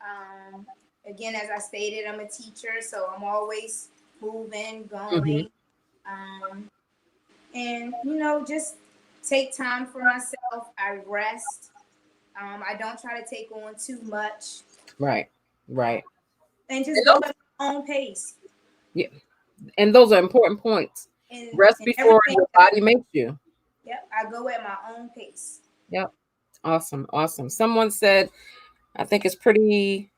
S2: Um, Again, as I stated, I'm a teacher, so I'm always moving,
S1: Mm-hmm.
S2: going, um, and just take time for myself. I rest. I don't try to take on too much,
S1: Right.
S2: um,
S1: Right.
S2: and just
S1: And
S2: go
S1: those,
S2: at my own pace.
S1: yeah, and those are important points. Rest
S2: And
S1: before
S2: everything
S1: your
S2: that
S1: body makes you.
S2: yep, I go at my own pace.
S1: Yep. Awesome. Awesome. Someone said, I think it's pretty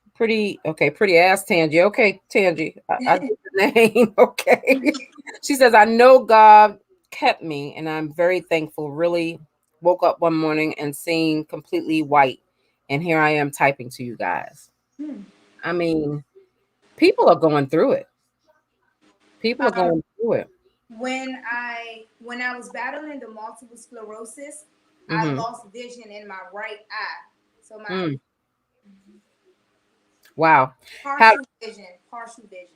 S1: okay, pretty ass Tangi. Okay, Tangi. I get the name. Okay. She says, I know God kept me and I'm very thankful. Really woke up one morning and seeing completely white. And here I am typing to you guys.
S2: Hmm.
S1: I mean, people are going through it. People are
S2: Um,
S1: going through it.
S2: when I was battling the multiple sclerosis, I
S1: Mm-hmm.
S2: lost vision in my right eye. So my
S1: Mm. Wow. How
S2: partial vision, partial vision.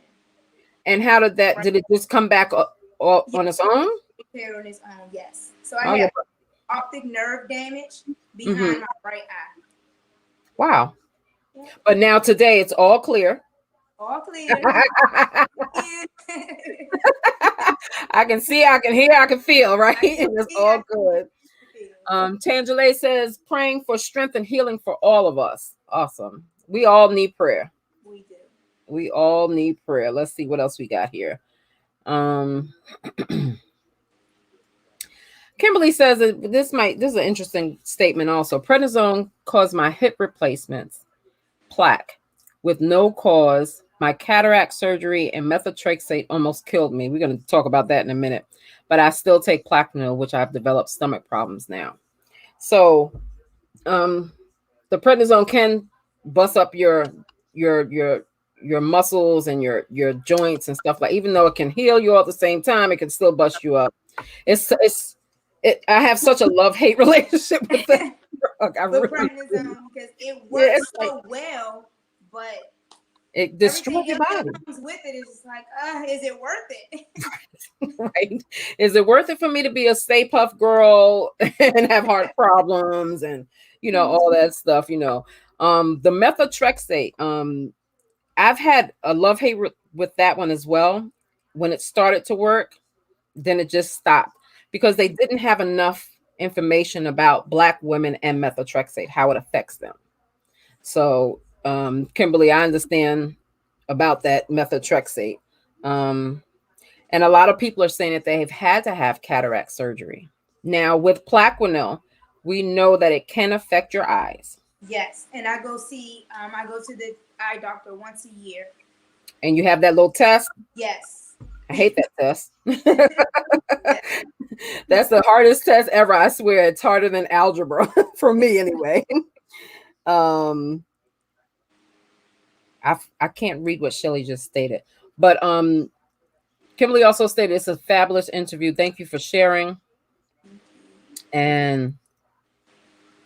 S1: and how
S2: Right.
S1: did it just come back
S2: Yeah,
S1: on its own?
S2: repaired on its own. Yes. So I
S1: Oh,
S2: had
S1: yeah.
S2: optic nerve damage
S1: Mm-hmm.
S2: behind my right eye.
S1: Wow.
S2: Yeah.
S1: But now today it's all clear.
S2: All clear. Yeah.
S1: I can see, I can hear, I can feel, right?
S2: I can
S1: It's
S2: see. I
S1: all
S2: can
S1: good.
S2: feel.
S1: Tangela says, praying for strength and healing for all of us. Awesome. We all need prayer.
S2: We do.
S1: We all need prayer. Let's see what else we got here. Um, Kimberly says that this is an interesting statement also. Prednisone caused my hip replacements, plaque, with no cause. My cataract surgery and methotrexate almost killed me. We're going to talk about that in a minute. But I still take Plaquenil, which I've developed stomach problems now. So um, the prednisone can bust up your your your muscles and your joints and stuff like. Even though it can heal you all at the same time, it can still bust you up. I have such a love hate relationship with that drug. I
S2: With
S1: really do.
S2: prednisone because it
S1: Yeah, it's
S2: works
S1: like
S2: so well, but
S1: it destroys
S2: everything
S1: your
S2: else that
S1: body.
S2: comes with it is just like, is it worth it?
S1: Right? Is it worth it for me to be a Stay Puff girl and have heart problems and all that stuff? The methotrexate. I've had a love hate with that one as well. When it started to work, then it just stopped because they didn't have enough information about Black women and methotrexate, how it affects them. So, Kimberly, I understand about that methotrexate. Um, and a lot of people are saying that they've had to have cataract surgery. Now, with Plaquenil, we know that it can affect your eyes.
S2: Yes, and I go to the eye doctor once a year.
S1: And you have that little test.
S2: Yes.
S1: I hate that test.
S2: Yes.
S1: That's the hardest test ever. I swear it's harder than algebra for me anyway. Um, I can't read what Shelly just stated, but Kimberly also stated it's a fabulous interview. Thank you for sharing. And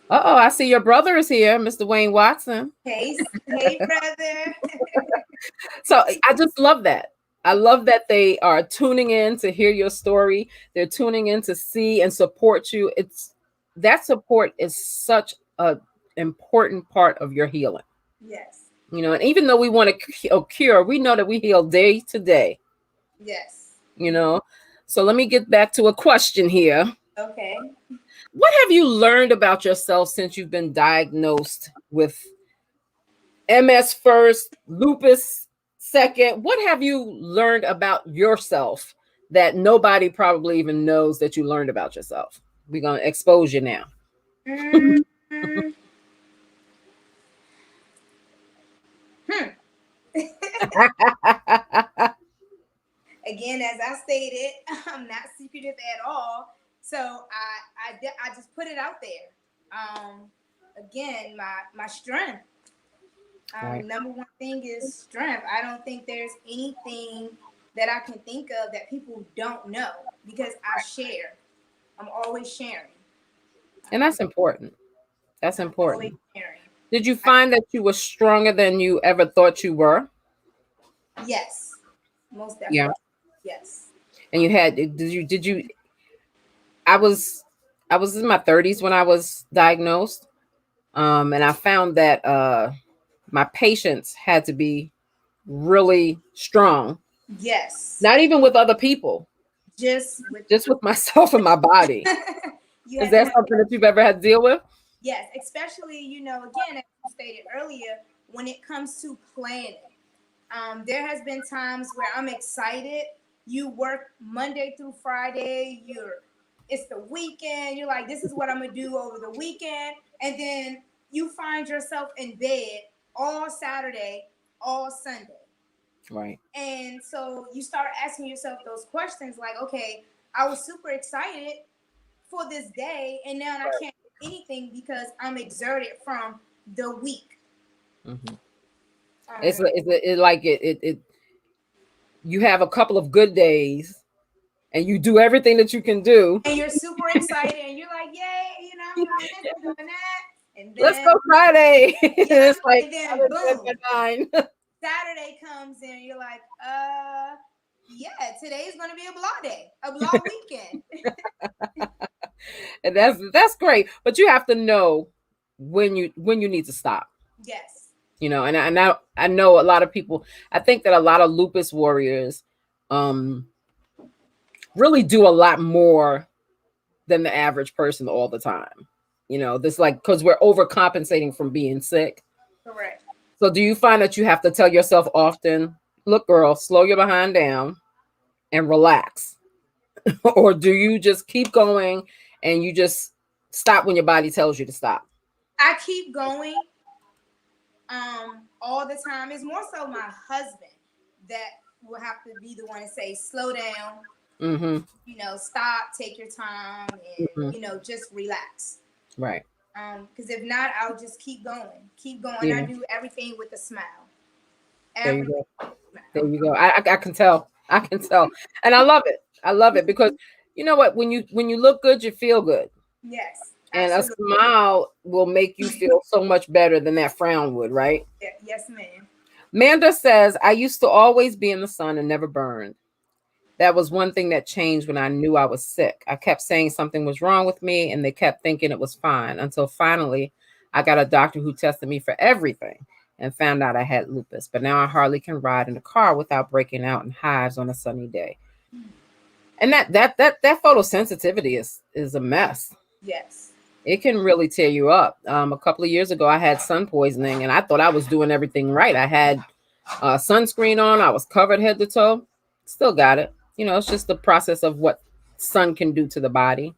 S1: I see your brother is here, Mr. Wayne Watson.
S2: Hey, hey, brother.
S1: So I just love that. I love that they are tuning in to hear your story. They're tuning in to see and support you. That support is such a important part of your healing.
S2: Yes.
S1: And even though we want a cure, we know that we heal day to day.
S2: Yes.
S1: So let me get back to a question here.
S2: Okay.
S1: What have you learned about yourself since you've been diagnosed with MS first, lupus second? What have you learned about yourself that nobody probably even knows that you learned about yourself? We're going to expose you now.
S2: Mm-hmm. Again, as I stated, I'm not secretive at all. So I just put it out there. Again, my strength.
S1: Right.
S2: Number one thing is strength. I don't think there's anything that I can think of that people don't know because I share. I'm always sharing.
S1: And that's important. That's
S2: I'm always
S1: important.
S2: sharing.
S1: Did you find that you were stronger than you ever thought you were?
S2: Yes, most
S1: Yeah.
S2: definitely. Yes.
S1: And you had did you I was I was in my 30s when I was diagnosed. And I found that my patience had to be really strong,
S2: Yes.
S1: not even with other people,
S2: Just with
S1: just with myself and my body.
S2: you
S1: Is
S2: had to
S1: that
S2: have
S1: something that you've ever had to deal with?
S2: yes, especially again as you stated earlier, when it comes to planning. There has been times where I'm excited. You work Monday through Friday. It's the weekend. You're like, this is what I'm gonna do over the weekend, and then you find yourself in bed all Saturday, all Sunday,
S1: Right.
S2: and so you start asking yourself those questions like, okay, I was super excited for this day, and now I can't do anything because I'm exerted from the week.
S1: Mm-hmm.
S2: Um,
S1: It's like it you have a couple of good days and you do everything that you can do.
S2: and you're super excited, and you're like, "Yay! I'm doing this, I'm doing that," and
S1: Let's
S2: then
S1: go Friday.
S2: yeah,
S1: It's like
S2: and then
S1: other
S2: boom,
S1: than 9.
S2: Saturday comes, and you're like, yeah, today's gonna be a blah day, a blah weekend."
S1: And that's great, but you have to know when you need to stop.
S2: Yes,
S1: And I know a lot of people. I think that a lot of lupus warriors um really do a lot more than the average person all the time. This, like, because we're overcompensating from being sick.
S2: correct.
S1: So do you find that you have to tell yourself often, look, girl, slow your behind down and relax? Or do you just keep going and you just stop when your body tells you to stop?
S2: I keep going all the time. It's more so my husband that will have to be the one to say, slow down,
S1: Mm-hmm.
S2: stop, take your time, and
S1: Mm-hmm.
S2: just relax.
S1: Right.
S2: Because if not, I'll just keep going. I
S1: Yeah.
S2: do everything with a smile,
S1: There you
S2: everything.
S1: go.
S2: With a
S1: There
S2: smile.
S1: you go. I can tell. I can tell. And I love it. I love it because you know what? When you look good, you feel good.
S2: Yes,
S1: And a
S2: absolutely.
S1: smile will make you feel so much better than that frown would, right?
S2: Yeah, yes, ma'am.
S1: Manda says, I used to always be in the sun and never burned. That was one thing that changed when I knew I was sick. I kept saying something was wrong with me, and they kept thinking it was fine until finally I got a doctor who tested me for everything and found out I had lupus. But now I hardly can ride in a car without breaking out in hives on a sunny day. And that photosensitivity is a mess.
S2: Yes.
S1: It can really tear you up. A couple of years ago, I had sun poisoning, and I thought I was doing everything right. I had sunscreen on. I was covered head to toe. Still got it. It's just the process of what sun can do to the body.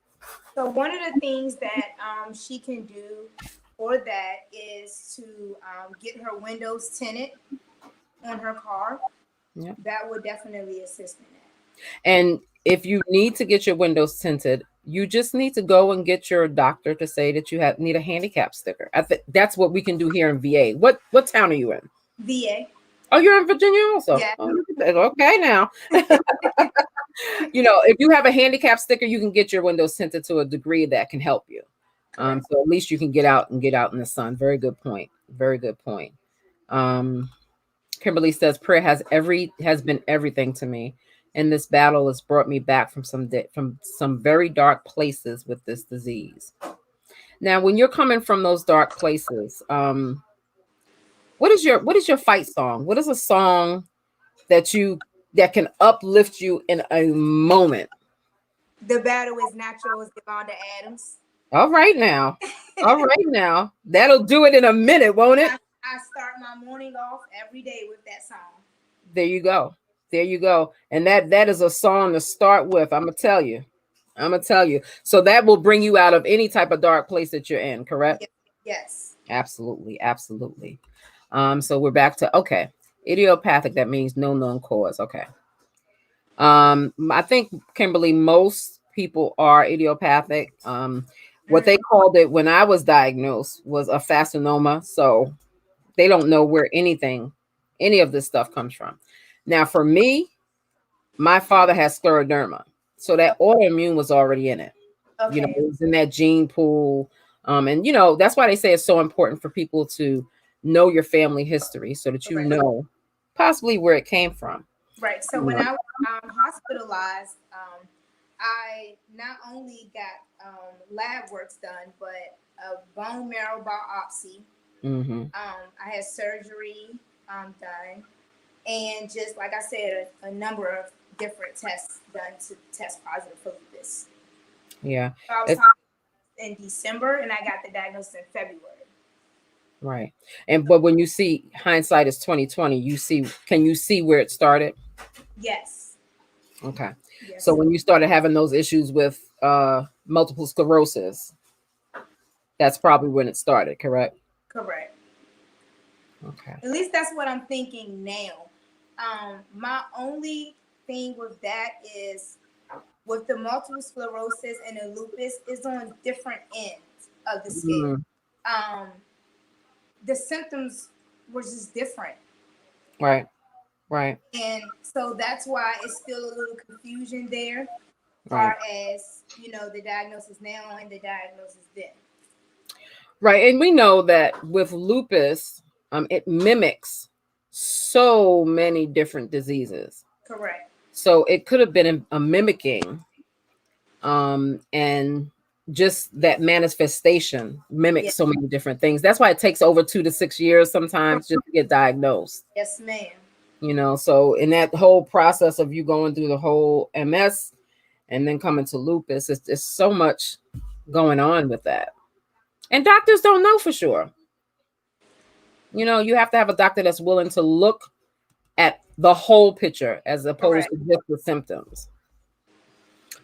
S2: So one of the things that she can do for that is to get her windows tinted on her car.
S1: Yeah.
S2: That would definitely assist in that.
S1: And if you need to get your windows tinted, you just need to go and get your doctor to say that you need a handicap sticker. I think that's what we can do here in VA. What town are you in?
S2: VA.
S1: Oh, you're in Virginia also.
S2: Yeah.
S1: Oh, look at that. Okay, now. If you have a handicap sticker, you can get your windows tinted to a degree that can help you. So at least you can get out in the sun. Very good point. Very good point. Um, Kimberly says prayer has been everything to me, and this battle has brought me back from some very dark places with this disease. Now, when you're coming from those dark places, what is your fight song? What is a song that can uplift you in a moment?
S2: The battle is not yours, Devonda Adams.
S1: All right now. All right now. That'll do it in a minute, won't it?
S2: I start my morning off every day with that song.
S1: There you go. There you go. And that is a song to start with. I'm gonna tell you. I'm gonna tell you. So that will bring you out of any type of dark place that you're in, correct?
S2: Yes.
S1: Absolutely, absolutely. So we're back to okay. Idiopathic, that means no known cause. Okay. I think, Kimberly, most people are idiopathic. What they called it when I was diagnosed was a fascinoma. So they don't know where any of this stuff comes from. Now, for me, my father has scleroderma. So that autoimmune was already in it.
S2: Okay.
S1: It was in that gene pool. And that's why they say it's so important for people to know your family history so that you know possibly where it came from.
S2: Right. So when I was hospitalized, I not only got lab works done, but a bone marrow biopsy.
S1: Mm-hmm.
S2: I had surgery done, and just like I said, a number of different tests done to test positive for lupus.
S1: Yeah.
S2: So I was
S1: It's
S2: hospitalized in December, and I got the diagnosis in February.
S1: right. And but when you see hindsight is 2020, can you see where it started?
S2: Yes.
S1: Okay. So
S2: Yes.
S1: when you started having those issues with multiple sclerosis, that's probably when it started, correct?
S2: Correct.
S1: Okay.
S2: At least that's what I'm thinking now. My only thing with that is with the multiple sclerosis and the lupus is on different ends of the scale.
S1: Mm,
S2: Um, the symptoms were just different.
S1: right. Right.
S2: And so that's why it's still a little confusion there,
S1: Right.
S2: far as the diagnosis now and the diagnosis then.
S1: Right. And we know that with lupus, it mimics so many different diseases.
S2: Correct.
S1: So it could have been a mimicking, and just that manifestation
S2: Yeah.
S1: mimics so many different things. That's why it takes over 2 to 6 years sometimes just to get diagnosed.
S2: Yes, ma'am.
S1: So in that whole process of you going through the whole MS and then coming to lupus, it's so much going on with that. And doctors don't know for sure. You have to have a doctor that's willing to look at the whole picture as opposed
S2: Correct.
S1: to just the symptoms.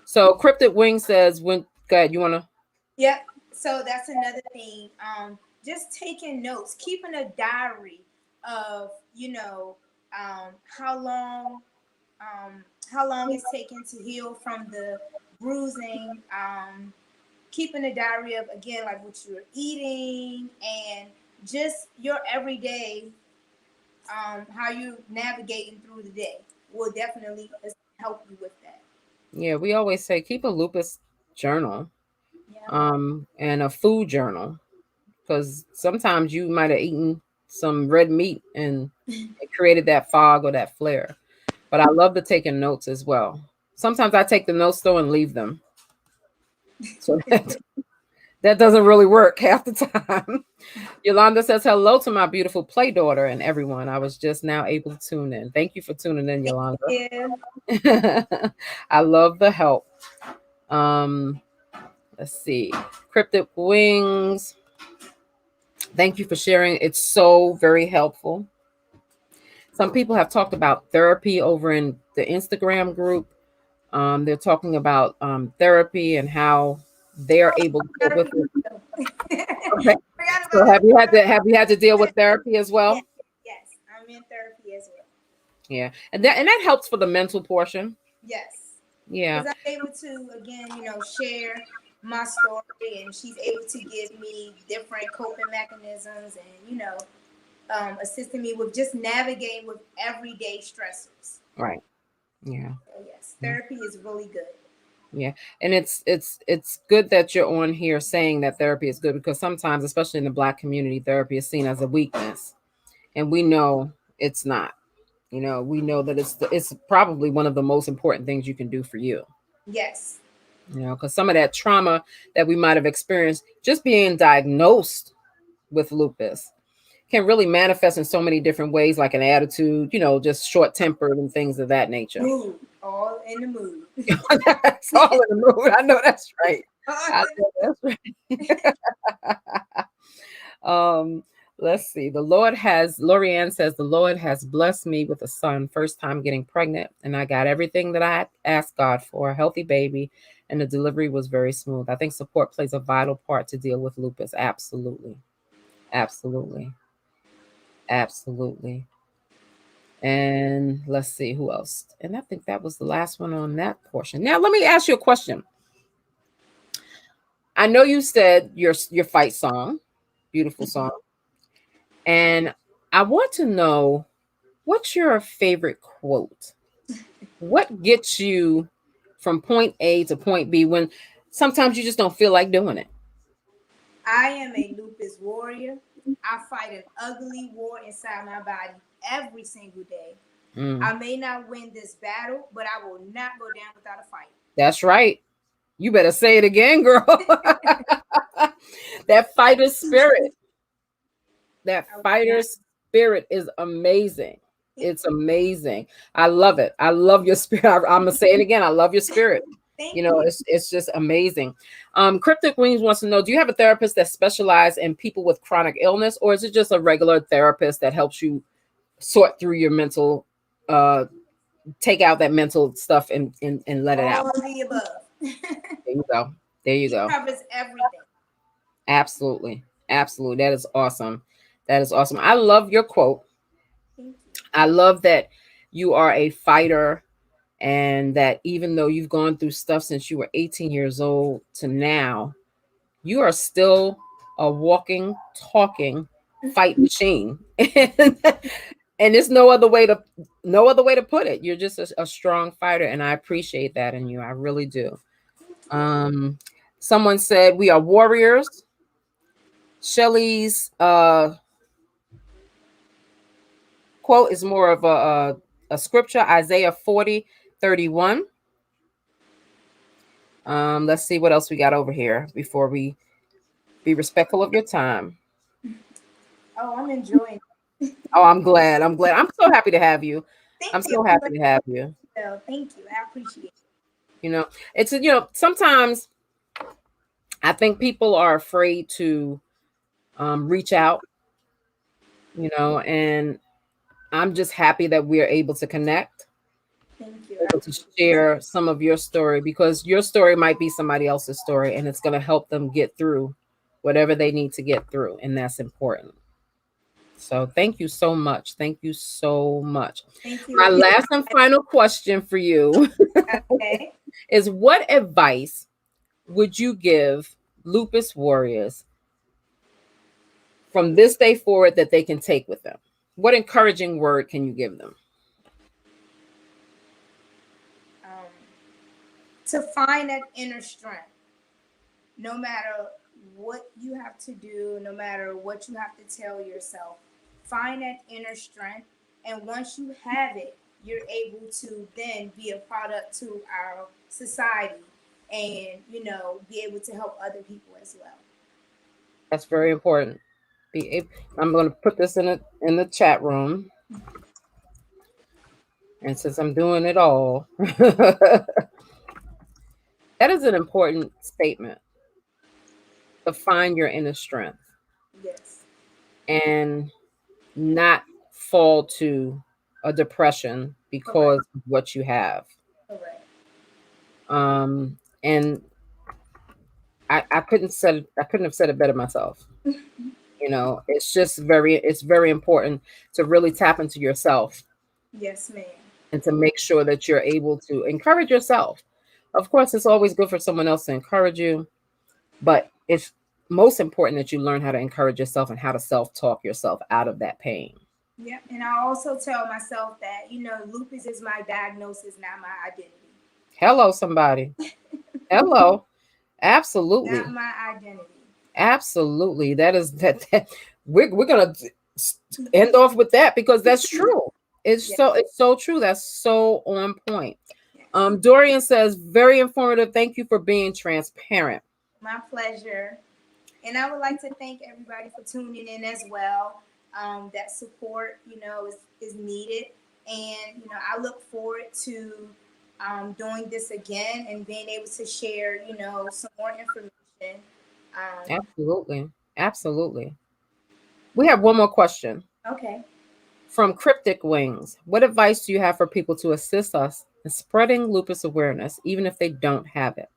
S1: So Cryptid Wing says, when go ahead, you wanna
S2: Yep. So that's another thing. Just taking notes, keeping a diary of how long it's taken to heal from the bruising. Keeping a diary of, again, like what you're eating and just your everyday, how you navigating through the day will definitely help you with that.
S1: yeah, we always say keep a lupus journal,
S2: Yeah.
S1: and a food journal, because sometimes you might have eaten some red meat and it created that fog or that flare. But I love the taking notes as well. Sometimes I take the notes though and leave them. So that doesn't really work half the time. Yolanda says hello to my beautiful play daughter and everyone. I was just now able to tune in. Thank you for tuning in, Yolanda.
S2: Yeah.
S1: I love the help. Um, let's see. Cryptic Wings. Thank you for sharing. It's so very helpful. Some people have talked about therapy over in the Instagram group. They're talking about therapy and how they're able to cope with
S2: Therapy.
S1: it. Okay.
S2: Forgot
S1: So
S2: about
S1: have you had to deal with therapy as
S2: yes,
S1: well?
S2: yes. I'm in therapy as well.
S1: Yeah, and that helps for the mental portion.
S2: Yes,
S1: Yeah,
S2: because I'm able to, again, share my story, and she's able to give me different coping mechanisms, and assisting me with just navigating with everyday stressors.
S1: right. Yeah,
S2: So yes,
S1: yeah,
S2: therapy is really good.
S1: yeah. And it's good that you're on here saying that therapy is good, because sometimes, especially in the Black community, therapy is seen as a weakness, and we know it's not. We know that it's probably one of the most important things you can do for you.
S2: Yes,
S1: Because some of that trauma that we might have experienced just being diagnosed with lupus can really manifest in so many different ways, like an attitude, just short tempered and things of that nature.
S2: mood, all in the mood.
S1: That's all in the mood. I know that's right.
S2: All
S1: I
S2: in
S1: know that's right. um, let's see. Lorianne says, the Lord has blessed me with a son, first time getting pregnant, and I got everything that I asked God for, a healthy baby, and the delivery was very smooth. I think support plays a vital part to deal with lupus. Absolutely. Absolutely. Absolutely. And let's see who else. And I think that was the last one on that portion. Now, let me ask you a question. I know you said your fight song, beautiful song, and I want to know, what's your favorite quote? What gets you from point A to point B when sometimes you just don't feel like doing it?
S2: I am a lupus warrior. I fight an ugly war inside my body every single day. I may not win this battle, but I will not go down without a fight.
S1: That's right. You better say it again, girl. That fighter spirit. That
S2: I will
S1: fighter
S2: not.
S1: spirit is amazing. It's amazing. I love it. I love your spirit. I'm gonna say it again. I love your spirit.
S2: Thank
S1: You know,
S2: you.
S1: it's just amazing. Cryptic Wings wants to know: do you have a therapist that specializes in people with chronic illness, or is it just a regular therapist that helps you sort through your mental, take out that mental stuff and let it out?
S2: All of the above.
S1: There you go. There you
S2: He
S1: go.
S2: covers everything.
S1: Absolutely. Absolutely. That is awesome. That is awesome. I love your quote.
S2: Thank you.
S1: I love that you are a fighter and that even though you've gone through stuff since you were 18 years old to now, you are still a walking, talking fight machine. And there's no other way to put it. You're just a strong fighter and I appreciate that in you. I really do. Um Someone said we are warriors. Shelley's quote is more of a scripture, Isaiah 40:31. Let's see what else we got over here before we be respectful of your time.
S2: Oh, I'm enjoying it.
S1: Oh, I'm glad. I'm glad. I'm so happy to have you. I'm
S2: Thank you.
S1: so happy to have you.
S2: So, thank you. I appreciate it.
S1: You know, sometimes I think people are afraid to reach out, and I'm just happy that we are able to connect,
S2: Thank you. I
S1: able to
S2: appreciate
S1: share some of your story because your story might be somebody else's story and it's going to help them get through whatever they need to get through. And that's important. So thank you so much. Thank you so much.
S2: Thank you
S1: My
S2: again.
S1: last and final question for you
S2: Okay.
S1: is what advice would you give lupus warriors from this day forward that they can take with them? What encouraging word can you give them?
S2: Um, to find that inner strength, no matter what you have to do, no matter what you have to tell yourself, find that inner strength. And once you have it, you're able to then be a product to our society and, be able to help other people as well.
S1: That's very important. I'm going to put this in the chat room. And since I'm doing it all, that is an important statement to find your inner strength
S2: Yes.
S1: and not fall to a depression
S2: Correct.
S1: because of what you have.
S2: Correct.
S1: And I couldn't have said it better myself. It's very important to really tap into yourself
S2: Yes, ma'am.
S1: and to make sure that you're able to encourage yourself. Of course, it's always good for someone else to encourage you, but it's most important that you learn how to encourage yourself and how to self-talk yourself out of that pain.
S2: Yep. And I also tell myself that, lupus is my diagnosis, not my identity.
S1: Hello, somebody. Hello. Absolutely.
S2: Not my identity.
S1: Absolutely. That we're gonna end off with that because that's true. It's
S2: Yes.
S1: so true. That's so on point. Dorian says, very informative. Thank you for being transparent.
S2: My pleasure. And I would like to thank everybody for tuning in as well. That support, is needed. And, I look forward to doing this again and being able to share, some more information.
S1: Absolutely. Absolutely. We have one more question
S2: Okay.
S1: from Cryptic Wings. What advice do you have for people to assist us in spreading lupus awareness, even if they don't have it?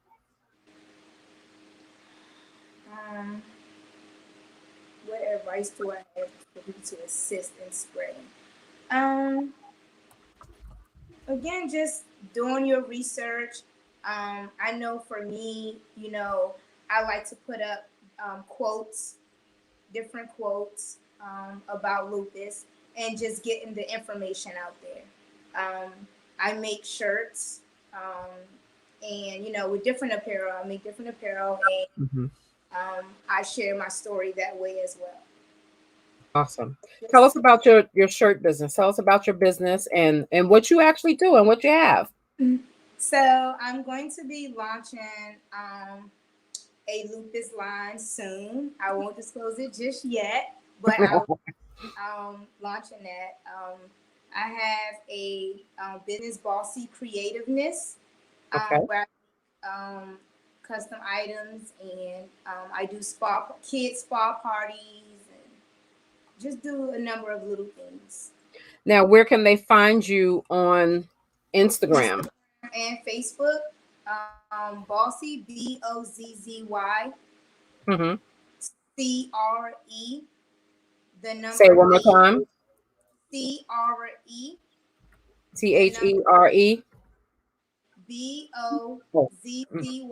S2: What advice do I have for people to assist in spreading? Um, Again, just doing your research. I know for me, I like to put up quotes, different quotes about lupus, and just getting the information out there. I make shirts, and with different apparel. I make different apparel, and
S1: Mhm.
S2: I share my story that way as well.
S1: Awesome. Tell us
S2: Yes.
S1: about your shirt business. Tell us about your business and what you actually do and what you have.
S2: So I'm going to be launching a lupus line soon. I won't disclose it just yet, but I will launching that. I have a business bossy creativeness
S1: Okay.
S2: where custom items and I do kids spa parties and just do a number of little things.
S1: Now, where can they find you on Instagram?
S2: Instagram and Facebook. Bossy BOZZY
S1: Mm-hmm.
S2: CRE the
S1: Say it
S2: number
S1: one more
S2: 8
S1: time.
S2: CRE
S1: T
S2: the
S1: H
S2: number
S1: E R E. Oh, mm,
S2: BOZZY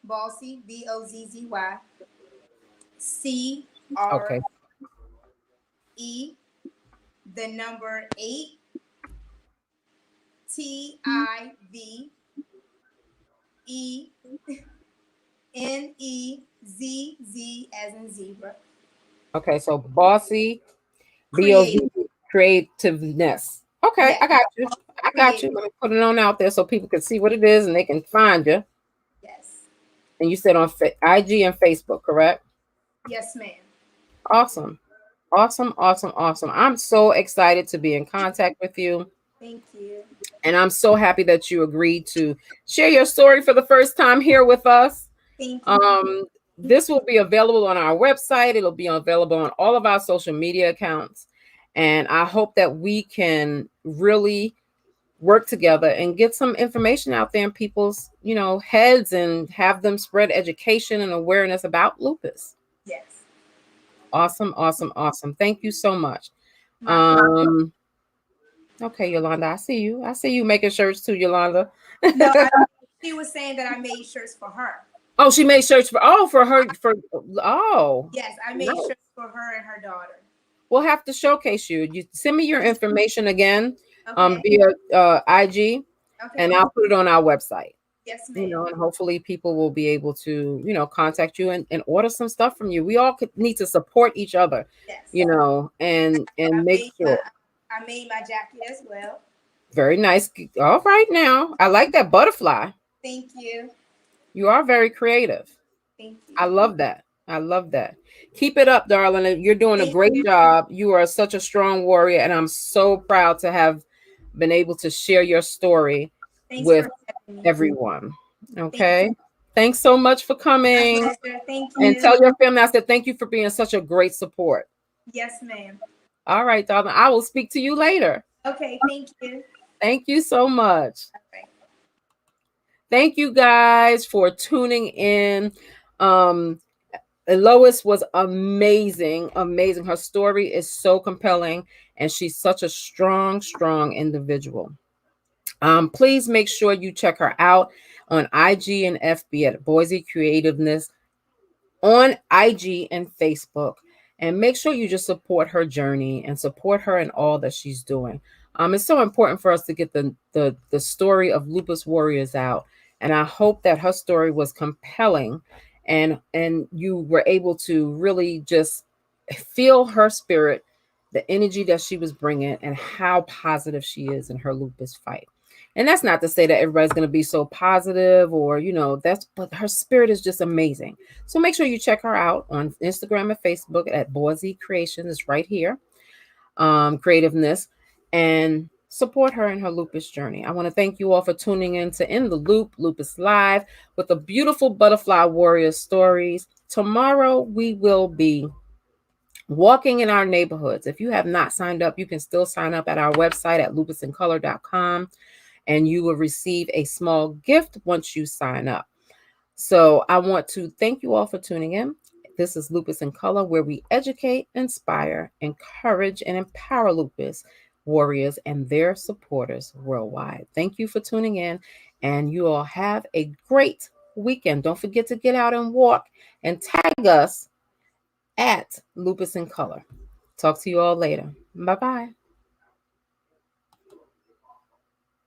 S2: Bossy BOZZY CRE
S1: okay.
S2: the number 8 TIVENEZZ as in zebra.
S1: Okay. So bossy, BOZ,
S2: Create.
S1: creativeness. Okay,
S2: Yes.
S1: I got you. I got
S2: Create.
S1: you. Let me put it on out there so people can see what it is and they can find you.
S2: Yes.
S1: And you said on IG and Facebook, correct?
S2: Yes, ma'am.
S1: Awesome. Awesome, awesome, awesome. I'm so excited to be in contact with you.
S2: Thank you.
S1: And I'm so happy that you agreed to share your story for the first time here with us.
S2: Thank you.
S1: Um, this will be available on our website. It'll be available on all of our social media accounts. And I hope that we can really work together and get some information out there in people's, heads and have them spread education and awareness about lupus.
S2: Yes.
S1: Awesome, awesome, awesome. Thank you so much.
S2: My pleasure.
S1: Um, okay, Yolanda, I see you. I see you making shirts too, Yolanda.
S2: No, she was saying that I made shirts for her.
S1: Oh, she made shirts for her oh
S2: Yes, I made
S1: no.
S2: shirts for her and her daughter.
S1: We'll have to showcase you. You send me your information again
S2: Okay.
S1: via IG and
S2: Okay.
S1: I'll put it on our website.
S2: Yes, ma'am.
S1: And hopefully people will be able to, contact you and order some stuff from you. We all need to support each other,
S2: Yes.
S1: and make sure.
S2: I made my jacket as well.
S1: Very nice. All right now. I like that butterfly.
S2: Thank you.
S1: You are very creative.
S2: Thank
S1: I
S2: you.
S1: love that. I love that. Keep it up, darling. You're doing a
S2: Thank
S1: great
S2: you.
S1: job. You are such a strong warrior, and I'm so proud to have been able to share your story
S2: Thanks
S1: with
S2: for having me.
S1: everyone.
S2: Thank you.
S1: Okay. Thanks so much for
S2: My
S1: coming.
S2: pleasure. Thank
S1: And
S2: you.
S1: tell your family I said thank you for being such a great support.
S2: Yes, ma'am.
S1: All right, darling. I will speak to you later.
S2: Okay. Thank you.
S1: Thank you so much.
S2: Okay.
S1: Thank you guys for tuning in. Um, Lois was amazing, amazing. Her story is so compelling, and she's such a strong, strong individual. Please make sure you check her out on IG and FB at Boise Creativeness on IG and Facebook. And make sure you just support her journey and support her in all that she's doing. It's so important for us to get the story of Lupus Warriors out. And I hope that her story was compelling and you were able to really just feel her spirit, the energy that she was bringing, and how positive she is in her lupus fight. And that's not to say that everybody's going to be so positive or, but her spirit is just amazing. So make sure you check her out on Instagram and Facebook at Boise Creations. It's right here, Creativeness, and support her in her lupus journey. I want to thank you all for tuning in to In the Loop, Lupus Live, with the beautiful Butterfly Warrior stories. Tomorrow we will be walking in our neighborhoods. If you have not signed up, you can still sign up at our website at lupusincolor.com, and you will receive a small gift once you sign up. So I want to thank you all for tuning in. This is Lupus in Color, where we educate, inspire, encourage, and empower lupus warriors and their supporters worldwide. Thank you for tuning in, and you all have a great weekend. Don't forget to get out and walk and tag us at Lupus in Color. Talk to you all later. Bye bye.